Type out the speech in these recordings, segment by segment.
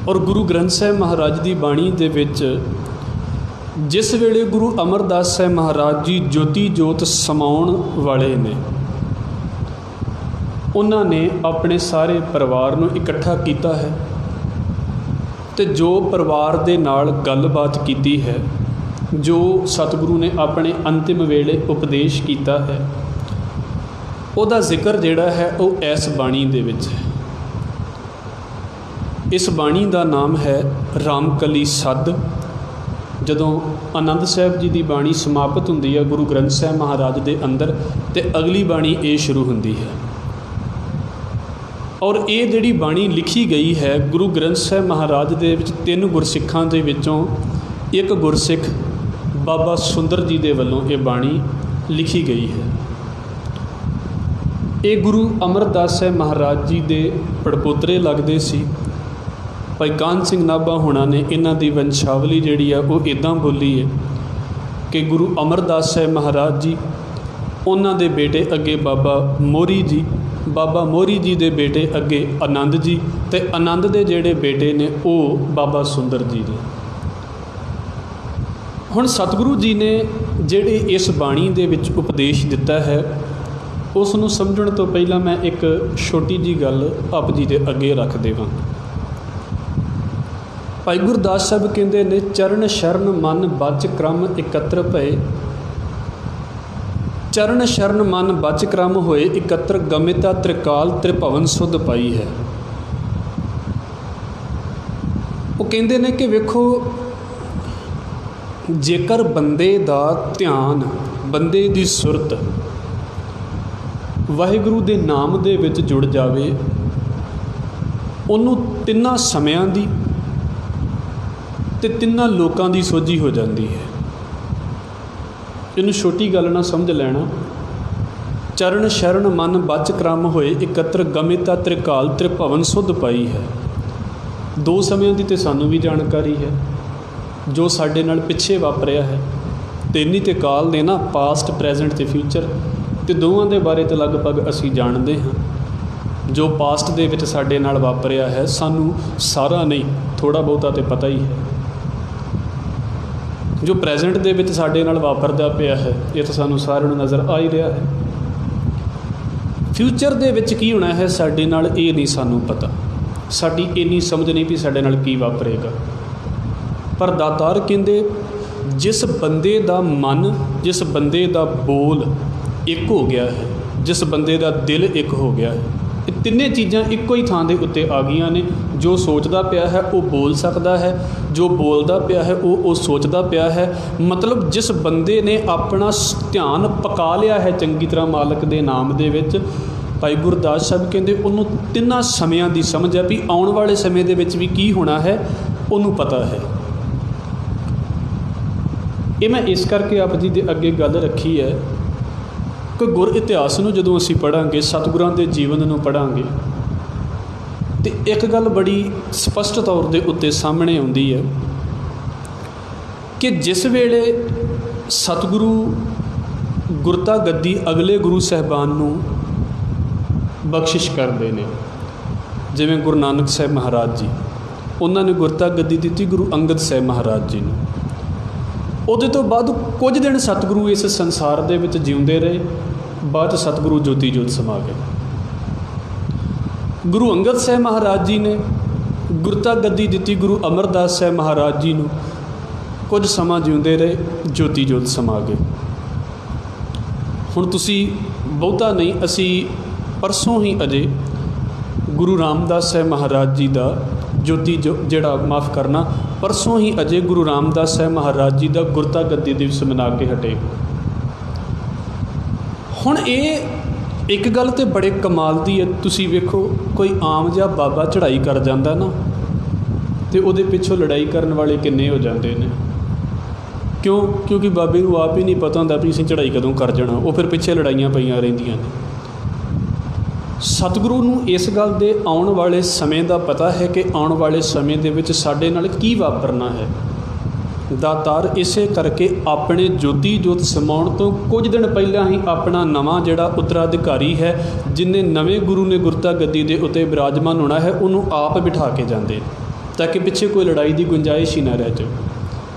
और गुरु ग्रंथ साहिब महाराज की बाणी दे विच जिस वेले गुरु अमरदास साहिब महाराज जी ज्योति जोत समाउण वाले ने, उन्होंने अपने सारे परिवार नूं इकट्ठा किया है तो जो परिवार दे नाल गलबात कीती है, जो सतगुरु ने अपने अंतिम वेले उपदेश किया है, उहदा जिक्र जिहड़ा है वह इस बाणी दे विच है। इस बाणी का नाम है रामकली सद। जदों आनंद साहब जी की बाणी समाप्त हुंदी है गुरु ग्रंथ साहिब महाराज के अंदर, तो अगली बाणी ये शुरू हुंदी है। और ये जिहड़ी बाणी लिखी गई है गुरु ग्रंथ साहिब महाराज दे विच 3 गुरसिखां दे विचों एक गुरसिख बाबा सुंदर जी दे वल्लों ये बाणी लिखी गई है। ये गुरु अमरदास साहिब महाराज जी दे पड़पोतरे लगदे सी। भाई कान सिंह नाभा होना ने इन्हां दी वंशावली जिहड़ी है वो इदां बोली है कि गुरु अमरदास साहिब महाराज जी, उन्हां दे बेटे अगे बाबा मोहरी जी, बाबा मोहरी जी दे बेटे अगे आनंद जी, ते आनंद दे जिहड़े बेटे ने वो बाबा सुंदर जी ने। हुण सतगुरु जी ने जिहड़े इस बाणी दे विच उपदेश दिता है उस नूं समझण तो पहला मैं एक छोटी जी गल आप जी दे अगे रख देवां। भाई गुरदास साहब कहते ने, चरण शरण मन बच क्रम एकत्र भए, चरण शरण मन बच क्रम होए एकत्र, गमिता त्रिकाल त्रिभवन सुध पाई है। वो कहते ने कि वेखो, जेकर बंदे दा ध्यान, बंदे दी सुरत वाहिगुरू दे नाम दे विच जुड़ जावे, उन्नू तिन्ना समयां दी ते तिन्ना लोकां दी सोझी हो जाती है। इनू छोटी गल ना समझ लेना। चरण शरण मन बच क्रम होए एकत्र, गमिता त्रिकाल त्रिभवन सुध पाई है। 2 समयां दी ते सानू भी जानकारी है, जो साडे नाल पिछे वापरिया है। तीन ही ते काल ने ना, पास्ट प्रैजेंट ते फ्यूचर, ते दोवां दे बारे तो लगभग असी जानते हाँ। जो पास्ट दे विच साडे नाल वापरिया है सानू सारा नहीं, थोड़ा बहुता तो पता ही है। जो प्रैजेंट दे विच साडे नाल वापरदा पिया है ये तो सानू सारिਆਂ ਨੂੰ नज़र आ ही रहा है। फ्यूचर दे विच की होना है साडे नाल ये नहीं सानू पता, साडी इन्नी समझ नहीं भी साडे नाल की वापरेगा। पर दातार कहंदे, जिस बंदे दा मन, जिस बंदे दा बोल एक हो गया है, जिस बंदे दा दिल एक हो गया है, ये तिन्ने चीज़ां इक्को ही थां दे उत्ते आ गईयां ने। जो सोचदा पिया है वो बोल सकता है, जो बोलदा पिया है वो सोचदा पिया है। मतलब जिस बंदे ने अपना ध्यान पका लिया है चंगी तरह मालक दे नाम दे विच, भाई गुरदास साहब कहंदे उन्हों तिन्ना समयां दी समझ है भी आउण वाले समय दे विच भी की होना है उन्होंने पता है। ये मैं इस करके आप जी दे अगे गल रखी है कि गुर इतिहास नूं जदों असीं पढ़ांगे, सतगुरां दे जीवन नूं पढ़ांगे, तो एक गल बड़ी स्पष्ट तौर के उत्ते सामने आउंदी है कि जिस वेले सतगुरु गुरता गद्दी अगले गुरु साहिबान नूं बख्शिश करते हैं, जिवें गुरु नानक साहिब महाराज जी, उन्होंने गुरता गद्दी दी गुरु अंगद साहिब महाराज जी ने। उहदे तो बाद कुछ दिन सतगुरु इस संसार दे विच जिउंदे रहे, बाद सतगुरु ज्योति जोत समा गए। गुरु अंगद साहिब महाराज जी ने गुरता गद्दी दी गुरु अमरदास साहिब महाराज जी नूं, कुछ समा जिउंदे रहे, ज्योति जोत समा गए। हुण तुसीं बहुता नहीं, असी परसों ही अजे गुरु रामदास साहिब महाराज जी का ज्योति जिहड़ा माफ़ करना, परसों ही अजे गुरु रामदास साहिब महाराज जी का गुरता गद्दी दिवस मना के हटे। हुण ये एक गल तो बड़े कमाल की है, तुसी वेखो कोई आम जिहा बाबा चढ़ाई कर जाता ना, तो वो पिछों लड़ाई करने वाले किन्ने हो जाते हैं। क्यों? क्योंकि बाबे को आप ही नहीं पता होंदा भी असीं चढ़ाई कदों कर जाना, वो फिर पिछे लड़ाइयाँ पईयां रहिंदियां ने। सतगुरु नूं इस गल दे आउण वाले समय का पता है कि आउण वाले समय दे विच साडे नाल की वापरना है। दातार इसे करके अपने ज्योति जोत समाउण तो कुछ दिन पहला ही अपना नवा जिहड़ा उत्तराधिकारी है, जिन्हें नवे गुरु ने गुरता गद्दी दे उत्ते विराजमान होना है, उन्होंने आप बिठा के जाते। ताकि पिछे कोई लड़ाई की गुंजाइश ही ना रह जाए।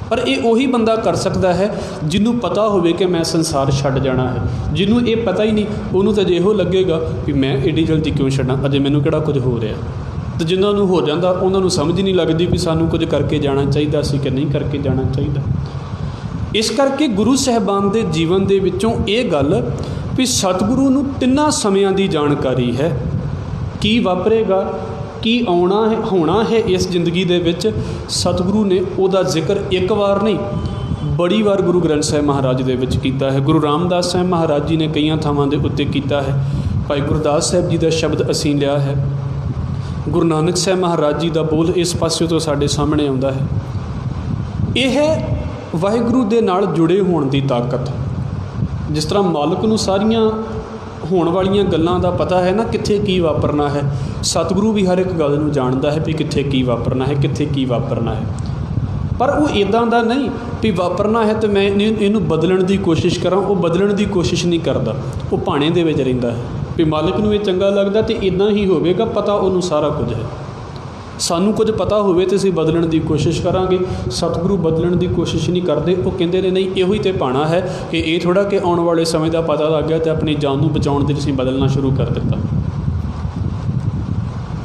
पर ये उही बंदा कर सकता है जिन्हों पता होवे कि मैं संसार छड्ड जाना है। जिन्हों ये पता ही नहीं, उन्होंने तो जो लगेगा कि मैं एडी जल्दी क्यों छड्डां, अजे मैनूं किहड़ा कुछ हो रहा। तो जिन्होंने हो जाता उन्होंने समझ नहीं लगती भी सानूं कुछ करके जाना चाहिए सी कि नहीं करके जाना चाहिए। इस करके गुरु साहिबान के जीवन के विचों ये गल भी सतगुरु नूं तिन्नां समयां की जानकारी है, की वापरेगा, की आउणा है, होना है इस जिंदगी दे विच। सतगुरु ने उहदा जिक्र एक बार नहीं बड़ी बार गुरु ग्रंथ साहिब महाराज दे विच कीता है। गुरु रामदास साहिब महाराज जी ने कई थावां दे उत्ते कीता है। भाई गुरदास साहिब जी का शब्द असीं लिया है। गुरु नानक साहिब महाराज जी का बोल इस पासे तो साडे सामने आउंदा है। यह है वाहिगुरु दे नाल जुड़े होण दी ताकत। जिस तरह मालक नूं सारियां होण वालियां गल्लां दा पता है ना, कित्थे की वापरना है, सतगुरु भी हर एक गल नूं जाणदा है भी कित्थे की वापरना है, कित्थे की वापरना है। पर वो इदां दा नहीं भी वापरना है तो मैं इनू बदलण की कोशिश करा, वो बदलण की कोशिश नहीं करता, वो भाणे दे विच रहिंदा है भी मालिक नूं ये चंगा लगदा तो इदां ही होवेगा, पता उन्होंने सारा कुछ है। सानू कुछ पता होवे तो असीं बदलण की कोशिश करांगे, सतगुरु बदलण की कोशिश नहीं करते। वो कहंदे ने नहीं इहो ही तो भाणा है कि ये थोड़ा कि आउण वाले समय का पता लग गया तो अपनी जान नूं बचाउण दे असीं बदलना शुरू कर दिता।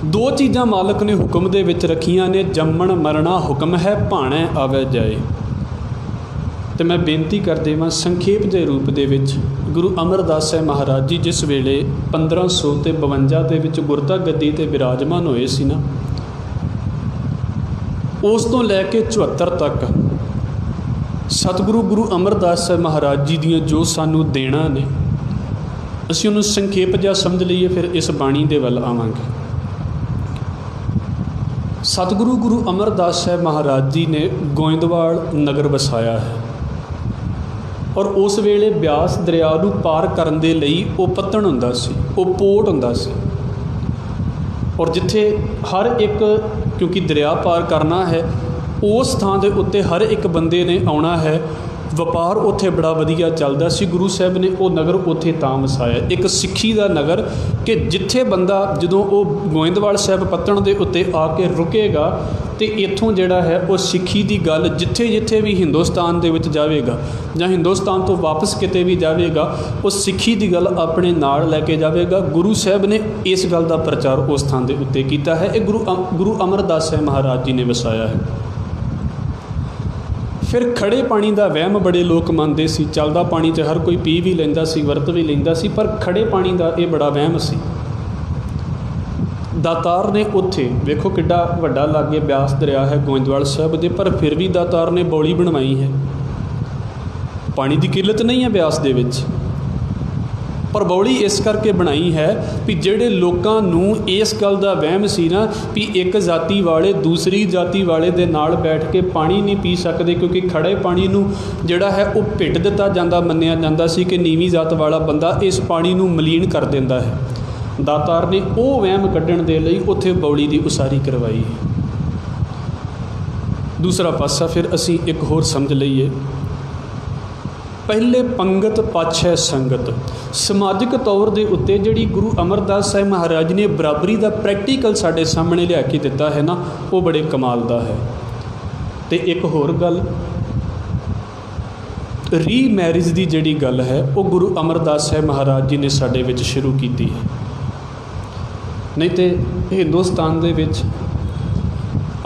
दो चीज़ां मालक ने हुक्म दे विच रखियां ने, जम्मण मरना हुक्म है, भाणे आवे जाए। तो मैं बेनती कर देवां संखेप के रूप दे विच गुरु अमरदास साहिब महाराज जी जिस वेले 1552 दे विच गुरता गद्दी ते विराजमान होए सी ना, उस तो लैके 74 तक सतगुरु गुरु अमरदास साहिब महाराज जी दियाँ जो सानू देना ने, असीं उन्होंने संखेप जा समझ लीए, फिर इस बाणी दे वल आवांगे। सतगुरु गुरु अमरदास साहिब महाराज जी ने गोइंदवाल नगर वसाया है और उस वेले ब्यास दरिया नूं पार करन दे लई वो पत्तन हुंदा सी, वो पोट हुंदा सी। और जिथे हर एक, क्योंकि दरिया पार करना है, उस थां दे उत्ते हर एक बंदे ने आउणा है। वपार उत्थे बड़ा वधिया चलदा सी। गुरु साहिब ने वो नगर उत्थे तां वसाया, एक सिੱਖੀ ਦਾ नगर कि जिथे बंदा जदों वो गोइंदवाल साहिब पत्तन दे उत्ते आके रुकेगा तो इत्थों जिहड़ा है वो सिੱਖੀ ਦੀ गल जिथे जिथे भी हिंदुस्तान दे विच जावेगा जां हिंदुस्तान तो वापस किते भी जावेगा, वो सिੱਖੀ ਦੀ गल अपने नाल लैके जावेगा। गुरु साहिब ने इस गल का प्रचार उस थां दे उत्ते कीता है। ये गुरु अमरदास साहिब महाराज जी ने वसाया है। फिर खड़े पानी का वहम बड़े लोग मनते सी। चलदा पानी तो हर कोई पी भी लैंदा सी, वरत भी लैंदा सी, पर खड़े पानी का ये बड़ा वहम सी। दातार ने उत्थे वेखो किड्डा वड्डा लागे ब्यास दरिया है गोइंदवाल साहिब दे, पर फिर भी दातार ने बौली बनवाई है। पानी की किल्लत नहीं है ब्यास दे विच, पर बौली इस करके बनाई है भी ਜਿਹੜੇ ਲੋਕਾਂ ਨੂੰ ਇਸ ਗੱਲ ਦਾ ਵਹਿਮ ਸੀ ਨਾ ਵੀ ਇੱਕ ਜਾਤੀ ਵਾਲੇ ਦੂਸਰੀ ਜਾਤੀ ਵਾਲੇ ਦੇ ਨਾਲ ਬੈਠ ਕੇ ਪਾਣੀ ਨਹੀਂ ਪੀ ਸਕਦੇ, ਕਿਉਂਕਿ ਖੜੇ ਪਾਣੀ ਨੂੰ ਜਿਹੜਾ ਹੈ ਉਹ ਪਿੱਟ ਦਿੱਤਾ ਜਾਂਦਾ, ਮੰਨਿਆ ਜਾਂਦਾ ਸੀ ਕਿ ਨੀਵੀਂ ਜਾਤ ਵਾਲਾ ਬੰਦਾ ਇਸ ਪਾਣੀ ਨੂੰ ਮਲੀਨ ਕਰ ਦਿੰਦਾ ਹੈ। ਦਾਤਾਰ ਨੇ ਉਹ ਵਹਿਮ ਕੱਢਣ ਦੇ ਲਈ ਉੱਥੇ ਬੌਲੀ ਦੀ ਉਸਾਰੀ ਕਰਵਾਈ। ਦੂਸਰਾ ਪਾਸਾ ਫਿਰ ਅਸੀਂ ਇੱਕ ਹੋਰ ਸਮਝ ਲਈਏ, पहले पंगत पाछे संगत। समाजिक तौर के उत्ते जिहड़ी गुरु अमरदास साहिब महाराज ने बराबरी का प्रैक्टिकल साडे सामने लिया के दिता है ना, वो बड़े कमाल का है। तो एक होर गल री मैरिज की जिहड़ी गल है वो गुरु अमरदास साहिब महाराज जी ने साडे विच शुरू की है। नहीं तो हिंदुस्तान दे विच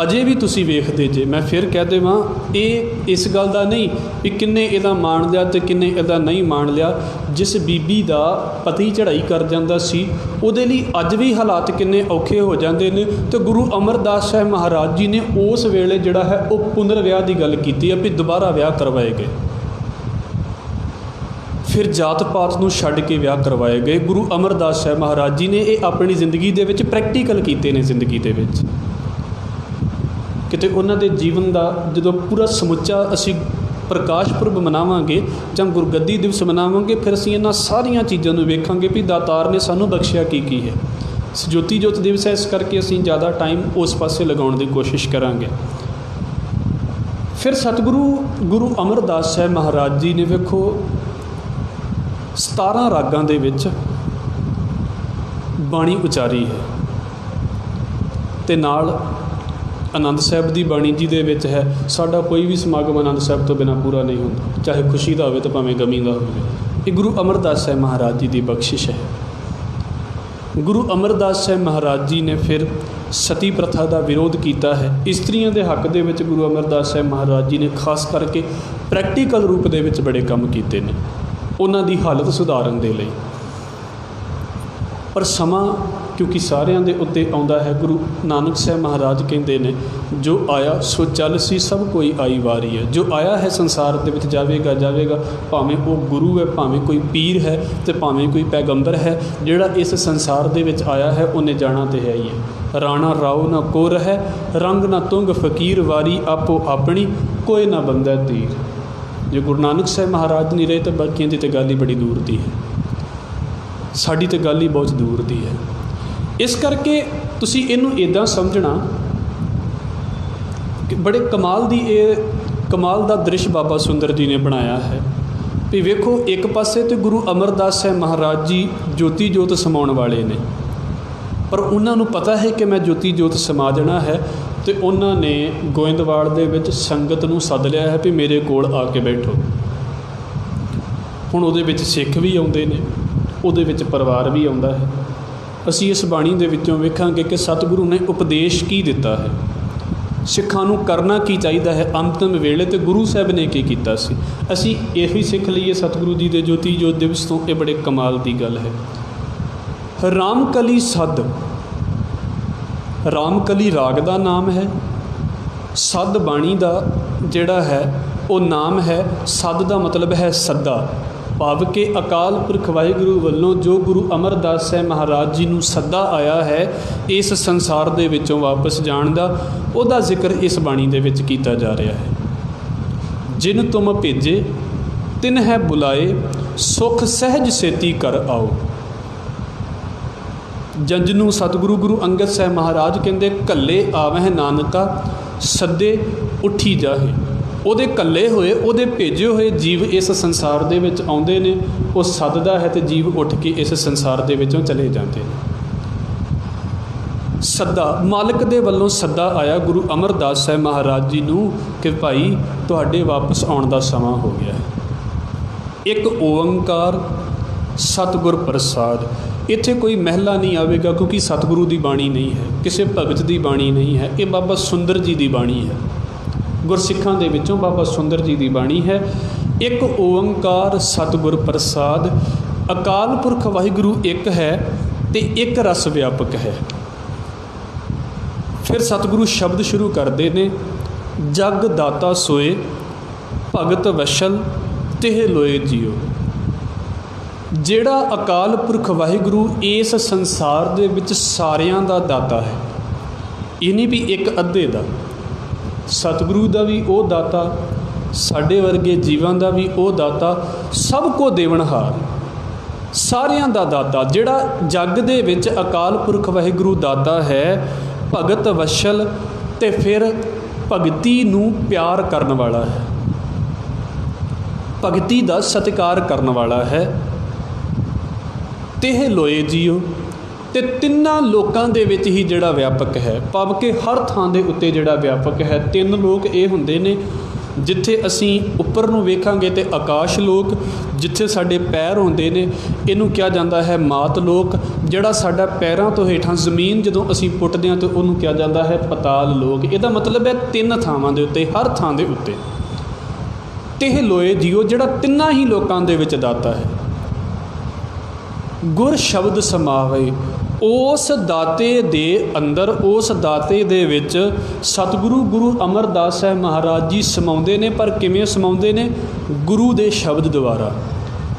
अजे भी तुसी वेखदे जे, मैं फिर कह देवां ये इस गल का नहीं भी किन्ने इहदा मान लिया तो किन्ने इहदा नहीं मान लिया। जिस बीबी का पति चढ़ाई कर जाता सी उहदे लई अज भी हालात किन्ने औखे हो जाते हैं। तो गुरु अमरदास साहिब महाराज जी ने उस वेले जिहड़ा है वो पुनर्विआह की गल कीती है भी दोबारा विआह करवाए गए। फिर जात पात नूं छड्ड के विआह करवाए गए। गुरु अमरदास साहिब महाराज जी ने ये अपनी जिंदगी दे विच प्रैक्टिकल कीते ने। जिंदगी दे विच किते उन्हां दे जीवन का जो पूरा समुचा असी प्रकाश पुरब मनावांगे जां गुरगद्दी दिवस मनावांगे, फिर असीं इन्हां सारियां चीज़ों नूं वेखांगे भी दातार ने सानूं बख्शिया की है। सजोती जोत दिवस है, इस करके असीं ज़्यादा टाइम उस पासे लगाउण दी कोशिश करांगे। फिर सतगुरु गुरु अमरदास साहिब महाराज जी ने वेखो 17 रागां दे विच बाणी उचारी है ते नाल ਆਨੰਦ ਸਾਹਿਬ ਦੀ ਬਾਣੀ ਜਿਹਦੇ ਵਿੱਚ ਹੈ, ਸਾਡਾ ਕੋਈ ਵੀ ਸਮਾਗਮ ਆਨੰਦ ਸਾਹਿਬ ਤੋਂ ਬਿਨਾਂ ਪੂਰਾ ਨਹੀਂ ਹੁੰਦਾ, ਚਾਹੇ ਖੁਸ਼ੀ ਦਾ ਹੋਵੇ ਤੇ ਭਾਵੇਂ ਗਮੀ ਦਾ ਹੋਵੇ। ਇਹ ਗੁਰੂ ਅਮਰਦਾਸ ਸਾਹਿਬ ਮਹਾਰਾਜ ਜੀ ਦੀ ਬਖਸ਼ਿਸ਼ ਹੈ। ਗੁਰੂ ਅਮਰਦਾਸ ਸਾਹਿਬ ਮਹਾਰਾਜ ਜੀ ਨੇ ਫਿਰ ਸਤੀ ਪ੍ਰਥਾ ਦਾ ਵਿਰੋਧ ਕੀਤਾ ਹੈ। ਇਸਤਰੀਆਂ ਦੇ ਹੱਕ ਦੇ ਵਿੱਚ ਗੁਰੂ ਅਮਰਦਾਸ ਸਾਹਿਬ ਮਹਾਰਾਜ ਜੀ ਨੇ ਖਾਸ ਕਰਕੇ ਪ੍ਰੈਕਟੀਕਲ ਰੂਪ ਦੇ ਵਿੱਚ ਬੜੇ ਕੰਮ ਕੀਤੇ ਨੇ ਉਹਨਾਂ ਦੀ ਹਾਲਤ ਸੁਧਾਰਨ ਦੇ ਲਈ। ਪਰ ਸਮਾਂ ਕਿਉਂਕਿ ਸਾਰਿਆਂ ਦੇ ਉੱਤੇ ਆਉਂਦਾ ਹੈ। ਗੁਰੂ ਨਾਨਕ ਸਾਹਿਬ ਮਹਾਰਾਜ ਕਹਿੰਦੇ ਨੇ, ਜੋ ਆਇਆ ਸੋ ਚੱਲ ਸੀ, ਸਭ ਕੋਈ ਆਈ ਵਾਰੀ ਹੈ। ਜੋ ਆਇਆ ਹੈ ਸੰਸਾਰ ਦੇ ਵਿੱਚ ਜਾਵੇਗਾ ਜਾਵੇਗਾ, ਭਾਵੇਂ ਉਹ ਗੁਰੂ ਹੈ, ਭਾਵੇਂ ਕੋਈ ਪੀਰ ਹੈ, ਤੇ ਭਾਵੇਂ ਕੋਈ ਪੈਗੰਬਰ ਹੈ। ਜਿਹੜਾ ਇਸ ਸੰਸਾਰ ਦੇ ਵਿੱਚ ਆਇਆ ਹੈ ਉਹਨੇ ਜਾਣਾ ਤੇ ਹੈ ਹੀ ਹੈ। ਰਾਣਾ ਰਾਓ ਨਾ ਕੋ ਰਹਿ, ਰੰਗ ਨਾ ਤੁੰਗ ਫਕੀਰ, ਵਾਰੀ ਆਪੋ ਆਪਣੀ, ਕੋਈ ਨਾ ਬੰਦਾ ਤੀਰ। ਜੇ ਗੁਰੂ ਨਾਨਕ ਸਾਹਿਬ ਮਹਾਰਾਜ ਨਹੀਂ ਰਹੇ ਤਾਂ ਬਾਕੀਆਂ ਦੀ ਤਾਂ ਗੱਲ ਹੀ ਬੜੀ ਦੂਰ ਦੀ ਹੈ, ਸਾਡੀ ਤਾਂ ਗੱਲ ਹੀ ਬਹੁਤ ਦੂਰ ਦੀ ਹੈ। ਇਸ ਕਰਕੇ ਤੁਸੀਂ ਇਹਨੂੰ ਇੱਦਾਂ ਸਮਝਣਾ ਕਿ ਬੜੇ ਕਮਾਲ ਦਾ ਦ੍ਰਿਸ਼ ਬਾਬਾ ਸੁੰਦਰ ਜੀ ਨੇ ਬਣਾਇਆ ਹੈ ਵੀ ਵੇਖੋ, ਇੱਕ ਪਾਸੇ ਤੇ ਗੁਰੂ ਅਮਰਦਾਸ ਸਾਹਿਬ ਮਹਾਰਾਜ ਜੀ ਜੋਤੀ ਜੋਤ ਸਮਾਉਣ ਵਾਲੇ ਨੇ, ਪਰ ਉਹਨਾਂ ਨੂੰ ਪਤਾ ਹੈ ਕਿ ਮੈਂ ਜੋਤੀ ਜੋਤ ਸਮਾ ਦੇਣਾ ਹੈ, ਤੇ ਉਹਨਾਂ ਨੇ ਗੋਇੰਦਵਾਲ ਦੇ ਵਿੱਚ ਸੰਗਤ ਨੂੰ ਸੱਦ ਲਿਆ ਹੈ ਵੀ ਮੇਰੇ ਕੋਲ ਆ ਕੇ ਬੈਠੋ। ਹੁਣ ਉਹਦੇ ਵਿੱਚ ਸਿੱਖ ਵੀ ਆਉਂਦੇ ਨੇ, ਉਹਦੇ ਵਿੱਚ ਪਰਿਵਾਰ ਵੀ ਆਉਂਦਾ ਹੈ। ਅਸੀਂ ਇਸ ਬਾਣੀ ਦੇ ਵਿੱਚੋਂ ਵੇਖਾਂਗੇ ਕਿ ਸਤਿਗੁਰੂ ਨੇ ਉਪਦੇਸ਼ ਕੀ ਦਿੱਤਾ ਹੈ, ਸਿੱਖਾਂ ਨੂੰ ਕਰਨਾ ਕੀ ਚਾਹੀਦਾ ਹੈ ਅੰਤਿਮ ਵੇਲੇ, ਤੇ ਗੁਰੂ ਸਾਹਿਬ ਨੇ ਕੀ ਕੀਤਾ ਸੀ। ਅਸੀਂ ਇਹੀ ਸਿੱਖ ਲਈਏ ਸਤਿਗੁਰੂ ਜੀ ਦੇ ਜੋਤੀ ਜੋਤ ਦਿਵਸ ਤੋਂ। ਇਹ ਬੜੇ ਕਮਾਲ ਦੀ ਗੱਲ ਹੈ। ਰਾਮਕਲੀ ਸੱਦ, ਰਾਮਕਲੀ ਰਾਗ ਦਾ ਨਾਮ ਹੈ। ਸੱਦ ਬਾਣੀ ਦਾ ਜਿਹੜਾ ਹੈ ਉਹ ਨਾਮ ਹੈ। ਸੱਦ ਦਾ ਮਤਲਬ ਹੈ ਸੱਦਾ, ਭਾਵ ਕਿ ਅਕਾਲ ਪੁਰਖ ਵਾਹਿਗੁਰੂ ਵੱਲੋਂ ਜੋ ਗੁਰੂ ਅਮਰਦਾਸ ਸਾਹਿਬ ਮਹਾਰਾਜ ਜੀ ਨੂੰ ਸੱਦਾ ਆਇਆ ਹੈ ਇਸ ਸੰਸਾਰ ਦੇ ਵਿੱਚੋਂ ਵਾਪਸ ਜਾਣ ਦਾ, ਉਹਦਾ ਜ਼ਿਕਰ ਇਸ ਬਾਣੀ ਦੇ ਵਿੱਚ ਕੀਤਾ ਜਾ ਰਿਹਾ ਹੈ। ਜਿਨ ਤੁਮ ਭੇਜੇ ਤਿਨ ਹੈ ਬੁਲਾਏ, ਸੁਖ ਸਹਿਜ ਸੇਤੀ ਕਰ ਆਓ। ਜੰਜ ਨੂੰ ਸਤਿਗੁਰੂ ਗੁਰੂ ਅੰਗਦ ਸਾਹਿਬ ਮਹਾਰਾਜ ਕਹਿੰਦੇ, ਕੱਲੇ ਆਵਹਿ ਨਾਨਕਾ ਸੱਦੇ ਉੱਠੀ ਜਾਹੇ। ਉਹਦੇ ਕੱਲੇ ਹੋਏ, ਉਹਦੇ ਭੇਜੇ ਹੋਏ ਜੀਵ ਇਸ ਸੰਸਾਰ ਦੇ ਵਿੱਚ ਆਉਂਦੇ ਨੇ, ਉਹ ਸੱਦਦਾ ਹੈ ਤੇ ਜੀਵ ਉੱਠ ਕੇ ਇਸ ਸੰਸਾਰ ਦੇ ਵਿੱਚੋਂ ਚਲੇ ਜਾਂਦੇ ਨੇ। ਸੱਦਾ ਮਾਲਕ ਦੇ ਵੱਲੋਂ ਸੱਦਾ ਆਇਆ ਗੁਰੂ ਅਮਰਦਾਸ ਸਾਹਿਬ ਮਹਾਰਾਜ ਜੀ ਨੂੰ ਕਿ ਭਾਈ ਤੁਹਾਡੇ ਵਾਪਸ ਆਉਣ ਦਾ ਸਮਾਂ ਹੋ ਗਿਆ ਹੈ। ਇੱਕ ਓੰਕਾਰ ਸਤਿਗੁਰ ਪ੍ਰਸਾਦ। ਇੱਥੇ ਕੋਈ ਮਹਿਲਾ ਨਹੀਂ ਆਵੇਗਾ ਕਿਉਂਕਿ ਸਤਿਗੁਰੂ ਦੀ ਬਾਣੀ ਨਹੀਂ ਹੈ, ਕਿਸੇ ਭਗਤ ਦੀ ਬਾਣੀ ਨਹੀਂ ਹੈ, ਇਹ ਬਾਬਾ ਸੁੰਦਰ ਜੀ ਦੀ ਬਾਣੀ ਹੈ। ਗੁਰਸਿੱਖਾਂ ਦੇ ਵਿੱਚੋਂ ਬਾਬਾ ਸੁੰਦਰ ਜੀ ਦੀ ਬਾਣੀ ਹੈ। ਇੱਕ ਓੰਕਾਰ ਸਤਿਗੁਰ ਪ੍ਰਸਾਦ। ਅਕਾਲ ਪੁਰਖ ਵਾਹਿਗੁਰੂ ਇੱਕ ਹੈ ਤੇ ਇੱਕ ਰਸ ਵਿਆਪਕ ਹੈ। ਫਿਰ ਸਤਿਗੁਰੂ ਸ਼ਬਦ ਸ਼ੁਰੂ ਕਰਦੇ ਨੇ, ਜਗ ਦਾਤਾ ਸੋਏ ਭਗਤ ਵਸ਼ਲ ਤਿਹ ਲੋਏ ਜੀਓ। ਜਿਹੜਾ ਅਕਾਲ ਪੁਰਖ ਵਾਹਿਗੁਰੂ ਇਸ ਸੰਸਾਰ ਦੇ ਵਿੱਚ ਸਾਰਿਆਂ ਦਾ ਦਾਤਾ ਹੈ, ਇਹ ਨਹੀਂ ਵੀ ਇੱਕ ਅੱਧੇ ਦਾ। ਸਤਿਗੁਰੂ ਦਾ ਵੀ ਉਹ ਦਾਤਾ, ਸਾਡੇ ਵਰਗੇ ਜੀਵਾਂ ਦਾ ਵੀ ਉਹ ਦਾਤਾ, ਸਭ ਕੋ ਦੇਵਨਹਾਰ, ਸਾਰਿਆਂ ਦਾ ਦਾਤਾ। ਜਿਹੜਾ ਜੱਗ ਦੇ ਵਿੱਚ ਅਕਾਲ ਪੁਰਖ ਵਾਹਿਗੁਰੂ ਦਾਤਾ ਹੈ, ਭਗਤ ਵਸ਼ਲ, ਤੇ ਫਿਰ ਭਗਤੀ ਨੂੰ ਪਿਆਰ ਕਰਨ ਵਾਲਾ ਹੈ, ਭਗਤੀ ਦਾ ਸਤਿਕਾਰ ਕਰਨ ਵਾਲਾ ਹੈ। ਤਿਹ ਲੋਏ ਜੀਓ, ਤੇ ਤਿੰਨਾਂ ਲੋਕਾਂ ਦੇ ਵਿੱਚ ਹੀ ਜਿਹੜਾ ਵਿਆਪਕ ਹੈ, ਭਾਵ ਕਿ ਹਰ ਥਾਂ ਦੇ ਉੱਤੇ ਜਿਹੜਾ ਵਿਆਪਕ ਹੈ। ਤਿੰਨ ਲੋਕ ਇਹ ਹੁੰਦੇ ਨੇ, ਜਿੱਥੇ ਅਸੀਂ ਉੱਪਰ ਨੂੰ ਵੇਖਾਂਗੇ ਤੇ ਆਕਾਸ਼ ਲੋਕ, ਜਿੱਥੇ ਸਾਡੇ ਪੈਰ ਹੁੰਦੇ ਨੇ ਇਹਨੂੰ ਕਿਹਾ ਜਾਂਦਾ ਹੈ ਮਾਤ ਲੋਕ। ਜਿਹੜਾ ਸਾਡਾ ਪੈਰਾਂ ਤੋਂ ਹੇਠਾਂ ਜ਼ਮੀਨ ਜਦੋਂ ਅਸੀਂ ਪੁੱਟਦੇ ਹਾਂ ਤਾਂ ਉਹਨੂੰ ਕਿਹਾ ਜਾਂਦਾ ਹੈ ਪਤਾਲ ਲੋਕ। ਇਹਦਾ ਮਤਲਬ ਹੈ ਤਿੰਨ ਥਾਵਾਂ ਦੇ ਉੱਤੇ, ਹਰ ਥਾਂ ਦੇ ਉੱਤੇ। ਤਿਹ ਲੋਏ ਜੀਓ, ਜਿਹੜਾ ਤਿੰਨਾਂ ਹੀ ਲੋਕਾਂ ਦੇ ਵਿੱਚ ਦਾਤਾ ਹੈ। ਗੁਰ ਸ਼ਬਦ ਸਮਾਵੇ, ਉਸ ਦਾਤੇ ਦੇ ਅੰਦਰ, ਉਸ ਦਾਤੇ ਦੇ ਵਿੱਚ ਸਤਿਗੁਰੂ ਗੁਰੂ ਅਮਰਦਾਸ ਸਾਹਿਬ ਮਹਾਰਾਜ ਜੀ ਸਮਾਉਂਦੇ ਨੇ। ਪਰ ਕਿਵੇਂ ਸਮਾਉਂਦੇ ਨੇ? ਗੁਰੂ ਦੇ ਸ਼ਬਦ ਦੁਆਰਾ।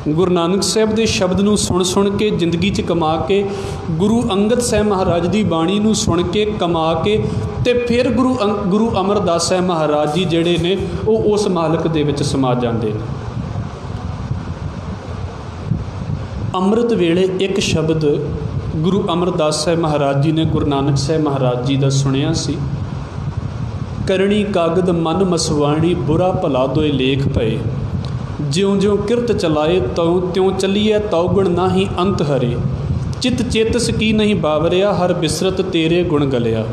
ਗੁਰੂ ਨਾਨਕ ਸਾਹਿਬ ਦੇ ਸ਼ਬਦ ਨੂੰ ਸੁਣ ਸੁਣ ਕੇ ਜ਼ਿੰਦਗੀ 'ਚ ਕਮਾ ਕੇ, ਗੁਰੂ ਅੰਗਦ ਸਾਹਿਬ ਮਹਾਰਾਜ ਦੀ ਬਾਣੀ ਨੂੰ ਸੁਣ ਕੇ ਕਮਾ ਕੇ, ਤੇ ਫਿਰ ਗੁਰੂ ਅਮਰਦਾਸ ਸਾਹਿਬ ਮਹਾਰਾਜ ਜੀ ਜਿਹੜੇ ਨੇ ਉਹ ਉਸ ਮਾਲਕ ਦੇ ਵਿੱਚ ਸਮਾ ਜਾਂਦੇ ਨੇ। ਅੰਮ੍ਰਿਤ ਵੇਲੇ ਇੱਕ ਸ਼ਬਦ ਗੁਰੂ ਅਮਰਦਾਸ ਸਾਹਿਬ ਮਹਾਰਾਜ ਜੀ ਨੇ ਗੁਰੂ ਨਾਨਕ ਸਾਹਿਬ ਮਹਾਰਾਜ ਜੀ ਦਾ ਸੁਣਿਆ ਸੀ, ਕਰਣੀ ਕਾਗਦ ਮਨ ਮਸਵਾਣੀ, ਬੁਰਾ ਭਲਾ ਦੋਏ ਲੇਖ ਪਏ, ਜਿਉਂ ਜਿਉਂ ਕਿਰਤ ਚਲਾਏ ਤਿਉਂ ਚੱਲੀਏ, ਤਉ ਗੁਣ ਨਾਹੀ ਅੰਤ ਹਰੇ, ਚਿਤ ਚੇਤਸ ਕੀ ਨਹੀਂ ਬਾਵਰਿਆ, ਹਰ ਬਿਸਰਤ ਤੇਰੇ ਗੁਣ ਗਲਿਆ।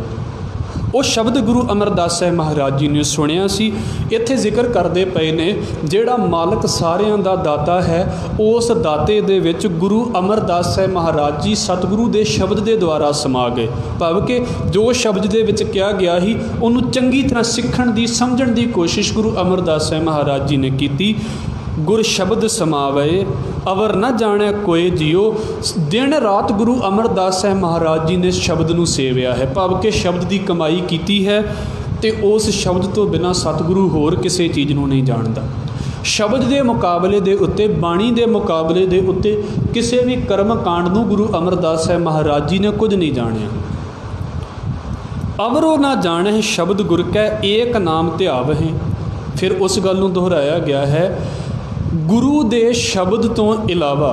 ਉਹ ਸ਼ਬਦ ਗੁਰੂ ਅਮਰਦਾਸ ਸਾਹਿਬ ਮਹਾਰਾਜ ਜੀ ਨੇ ਸੁਣਿਆ ਸੀ। ਇੱਥੇ ਜ਼ਿਕਰ ਕਰਦੇ ਪਏ ਨੇ ਜਿਹੜਾ ਮਾਲਕ ਸਾਰਿਆਂ ਦਾ ਦਾਤਾ ਹੈ, ਉਸ ਦਾਤੇ ਦੇ ਵਿੱਚ ਗੁਰੂ ਅਮਰਦਾਸ ਸਾਹਿਬ ਮਹਾਰਾਜ ਜੀ ਸਤਿਗੁਰੂ ਦੇ ਸ਼ਬਦ ਦੇ ਦੁਆਰਾ ਸਮਾ ਗਏ। ਭਾਵ ਕਿ ਜੋ ਸ਼ਬਦ ਦੇ ਵਿੱਚ ਕਿਹਾ ਗਿਆ ਸੀ ਉਹਨੂੰ ਚੰਗੀ ਤਰ੍ਹਾਂ ਸਿੱਖਣ ਦੀ, ਸਮਝਣ ਦੀ ਕੋਸ਼ਿਸ਼ ਗੁਰੂ ਅਮਰਦਾਸ ਸਾਹਿਬ ਮਹਾਰਾਜ ਜੀ ਨੇ ਕੀਤੀ। ਗੁਰ ਸ਼ਬਦ ਸਮਾਵੇ ਅਵਰ ਨਾ ਜਾਣੈ ਕੋਏ ਜੀਓ। ਦਿਨ ਰਾਤ ਗੁਰੂ ਅਮਰਦਾਸ ਸਾਹਿਬ ਮਹਾਰਾਜ ਜੀ ਨੇ ਸ਼ਬਦ ਨੂੰ ਸੇਵਿਆ ਹੈ, ਭਾਵ ਕਿ ਸ਼ਬਦ ਦੀ ਕਮਾਈ ਕੀਤੀ ਹੈ ਅਤੇ ਉਸ ਸ਼ਬਦ ਤੋਂ ਬਿਨਾਂ ਸਤਿਗੁਰੂ ਹੋਰ ਕਿਸੇ ਚੀਜ਼ ਨੂੰ ਨਹੀਂ ਜਾਣਦਾ। ਸ਼ਬਦ ਦੇ ਮੁਕਾਬਲੇ ਦੇ ਉੱਤੇ, ਬਾਣੀ ਦੇ ਮੁਕਾਬਲੇ ਦੇ ਉੱਤੇ ਕਿਸੇ ਵੀ ਕਰਮ ਕਾਂਡ ਨੂੰ ਗੁਰੂ ਅਮਰਦਾਸ ਸਾਹਿਬ ਮਹਾਰਾਜ ਜੀ ਨੇ ਕੁਝ ਨਹੀਂ ਜਾਣਿਆ। ਅਵਰੋ ਨਾ ਜਾਣਹਿ ਸ਼ਬਦ ਗੁਰ ਕੈ ਏਕ ਨਾਮ ਧਿਆਵਹਿ। ਫਿਰ ਉਸ ਗੱਲ ਨੂੰ ਦੁਹਰਾਇਆ ਗਿਆ ਹੈ, ਗੁਰੂ ਦੇ ਸ਼ਬਦ ਤੋਂ ਇਲਾਵਾ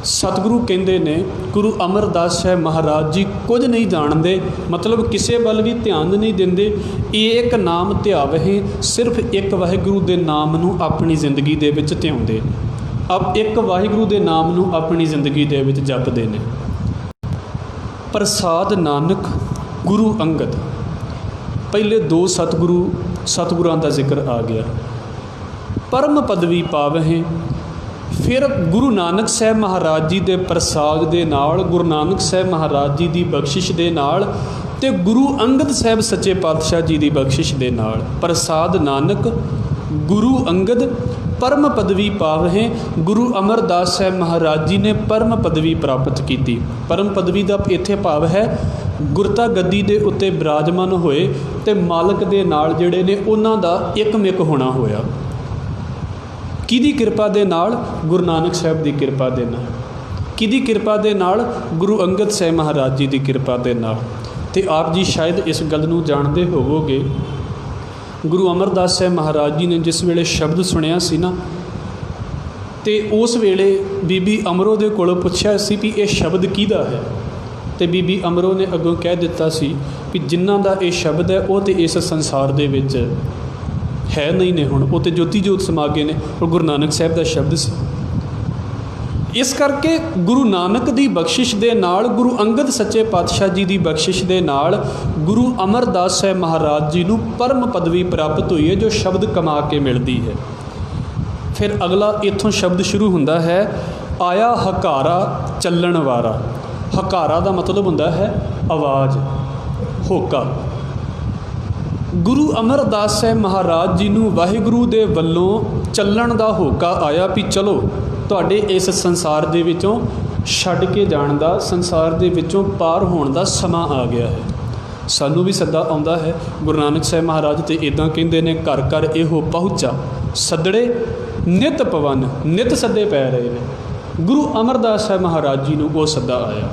ਸਤਿਗੁਰੂ ਕਹਿੰਦੇ ਨੇ ਗੁਰੂ ਅਮਰਦਾਸ ਸਾਹਿਬ ਮਹਾਰਾਜ ਜੀ ਕੁਝ ਨਹੀਂ ਜਾਣਦੇ, ਮਤਲਬ ਕਿਸੇ ਵੱਲ ਵੀ ਧਿਆਨ ਨਹੀਂ ਦਿੰਦੇ। ਏਕ ਨਾਮ ਧਿਆਵਹਿ, ਸਿਰਫ ਇੱਕ ਵਾਹਿਗੁਰੂ ਦੇ ਨਾਮ ਨੂੰ ਆਪਣੀ ਜ਼ਿੰਦਗੀ ਦੇ ਵਿੱਚ ਧਿਆਉਂਦੇ ਨੇ, ਇੱਕ ਵਾਹਿਗੁਰੂ ਦੇ ਨਾਮ ਨੂੰ ਆਪਣੀ ਜ਼ਿੰਦਗੀ ਦੇ ਵਿੱਚ ਜਪਦੇ ਨੇ। ਪ੍ਰਸਾਦ ਨਾਨਕ ਗੁਰੂ ਅੰਗਦ, ਪਹਿਲੇ ਦੋ ਸਤਿਗੁਰਾਂ ਦਾ ਜ਼ਿਕਰ ਆ ਗਿਆ। ਪਰਮ ਪਦਵੀ ਪਾਵਹਿ, ਫਿਰ ਗੁਰੂ ਨਾਨਕ ਸਾਹਿਬ ਮਹਾਰਾਜ ਜੀ ਦੇ ਪ੍ਰਸਾਦ ਦੇ ਨਾਲ, ਗੁਰੂ ਨਾਨਕ ਸਾਹਿਬ ਮਹਾਰਾਜ ਜੀ ਦੀ ਬਖਸ਼ਿਸ਼ ਦੇ ਨਾਲ ਅਤੇ ਗੁਰੂ ਅੰਗਦ ਸਾਹਿਬ ਸੱਚੇ ਪਾਤਸ਼ਾਹ ਜੀ ਦੀ ਬਖਸ਼ਿਸ਼ ਦੇ ਨਾਲ ਪ੍ਰਸਾਦ ਨਾਨਕ ਗੁਰੂ ਅੰਗਦ ਪਰਮ ਪਦਵੀ ਪਾਵਹਿ। ਗੁਰੂ ਅਮਰਦਾਸ ਸਾਹਿਬ ਮਹਾਰਾਜ ਜੀ ਨੇ ਪਰਮ ਪਦਵੀ ਪ੍ਰਾਪਤ ਕੀਤੀ। ਪਰਮ ਪਦਵੀ ਦਾ ਇੱਥੇ ਭਾਵ ਹੈ ਗੁਰਤਾ ਗੱਦੀ ਦੇ ਉੱਤੇ ਬਿਰਾਜਮਾਨ ਹੋਏ ਅਤੇ ਮਾਲਕ ਦੇ ਨਾਲ ਜਿਹੜੇ ਨੇ ਉਹਨਾਂ ਦਾ ਇੱਕਮਿਕ ਹੋਣਾ ਹੋਇਆ। ਕਿਹਦੀ ਕਿਰਪਾ ਦੇ ਨਾਲ? ਗੁਰੂ ਨਾਨਕ ਸਾਹਿਬ ਦੀ ਕਿਰਪਾ ਦੇ ਨਾਲ। ਕਿਹਦੀ ਕਿਰਪਾ ਦੇ ਨਾਲ? ਗੁਰੂ ਅੰਗਦ ਸਾਹਿਬ ਮਹਾਰਾਜ ਜੀ ਦੀ ਕਿਰਪਾ ਦੇ ਨਾਲ। ਅਤੇ ਆਪ ਜੀ ਸ਼ਾਇਦ ਇਸ ਗੱਲ ਨੂੰ ਜਾਣਦੇ ਹੋਵੋਗੇ, ਗੁਰੂ ਅਮਰਦਾਸ ਸਾਹਿਬ ਮਹਾਰਾਜ ਜੀ ਨੇ ਜਿਸ ਵੇਲੇ ਸ਼ਬਦ ਸੁਣਿਆ ਸੀ ਨਾ, ਅਤੇ ਉਸ ਵੇਲੇ ਬੀਬੀ ਅਮਰੋ ਦੇ ਕੋਲੋਂ ਪੁੱਛਿਆ ਸੀ ਵੀ ਇਹ ਸ਼ਬਦ ਕਿਹਦਾ ਹੈ, ਅਤੇ ਬੀਬੀ ਅਮਰੋ ਨੇ ਅੱਗੋਂ ਕਹਿ ਦਿੱਤਾ ਸੀ ਵੀ ਜਿਨ੍ਹਾਂ ਦਾ ਇਹ ਸ਼ਬਦ ਹੈ ਉਹ ਤਾਂ ਇਸ ਸੰਸਾਰ ਦੇ ਵਿੱਚ ਹੈ ਨਹੀਂ ਨੇ, ਹੁਣ ਉਹ ਤਾਂ ਜੋਤੀ ਜੋਤ ਸਮਾ ਗਏ ਨੇ, ਉਹ ਗੁਰੂ ਨਾਨਕ ਸਾਹਿਬ ਦਾ ਸ਼ਬਦ ਸੀ। ਇਸ ਕਰਕੇ ਗੁਰੂ ਨਾਨਕ ਦੀ ਬਖਸ਼ਿਸ਼ ਦੇ ਨਾਲ, ਗੁਰੂ ਅੰਗਦ ਸੱਚੇ ਪਾਤਸ਼ਾਹ ਜੀ ਦੀ ਬਖਸ਼ਿਸ਼ ਦੇ ਨਾਲ ਗੁਰੂ ਅਮਰਦਾਸ ਸਾਹਿਬ ਮਹਾਰਾਜ ਜੀ ਨੂੰ ਪਰਮ ਪਦਵੀ ਪ੍ਰਾਪਤ ਹੋਈ ਹੈ, ਜੋ ਸ਼ਬਦ ਕਮਾ ਕੇ ਮਿਲਦੀ ਹੈ। ਫਿਰ ਅਗਲਾ ਇੱਥੋਂ ਸ਼ਬਦ ਸ਼ੁਰੂ ਹੁੰਦਾ ਹੈ, ਆਇਆ ਹਕਾਰਾ ਚੱਲਣ ਵਾਰਾ। ਹਕਾਰਾ ਦਾ ਮਤਲਬ ਹੁੰਦਾ ਹੈ ਆਵਾਜ਼, ਹੋਕਾ। ਗੁਰੂ ਅਮਰਦਾਸ ਸਾਹਿਬ ਮਹਾਰਾਜ ਜੀ ਨੂੰ ਵਾਹਿਗੁਰੂ ਦੇ ਵੱਲੋਂ ਚੱਲਣ ਦਾ ਹੋਕਾ ਆਇਆ ਵੀ ਚਲੋ ਤੁਹਾਡੇ ਇਸ ਸੰਸਾਰ ਦੇ ਵਿੱਚੋਂ ਛੱਡ ਕੇ ਜਾਣ ਦਾ, ਸੰਸਾਰ ਦੇ ਵਿੱਚੋਂ ਪਾਰ ਹੋਣ ਦਾ ਸਮਾਂ ਆ ਗਿਆ ਹੈ। ਸਾਨੂੰ ਵੀ ਸੱਦਾ ਆਉਂਦਾ ਹੈ। ਗੁਰੂ ਨਾਨਕ ਸਾਹਿਬ ਮਹਾਰਾਜ ਤੇ ਇੱਦਾਂ ਕਹਿੰਦੇ ਨੇ, ਘਰ ਘਰ ਇਹੋ ਪਹੁੰਚਾ ਸੱਦੜੇ ਨਿਤ ਪਵਨ। ਨਿਤ ਸੱਦੇ ਪੈ ਰਹੇ ਨੇ। ਗੁਰੂ ਅਮਰਦਾਸ ਸਾਹਿਬ ਮਹਾਰਾਜ ਜੀ ਨੂੰ ਉਹ ਸੱਦਾ ਆਇਆ।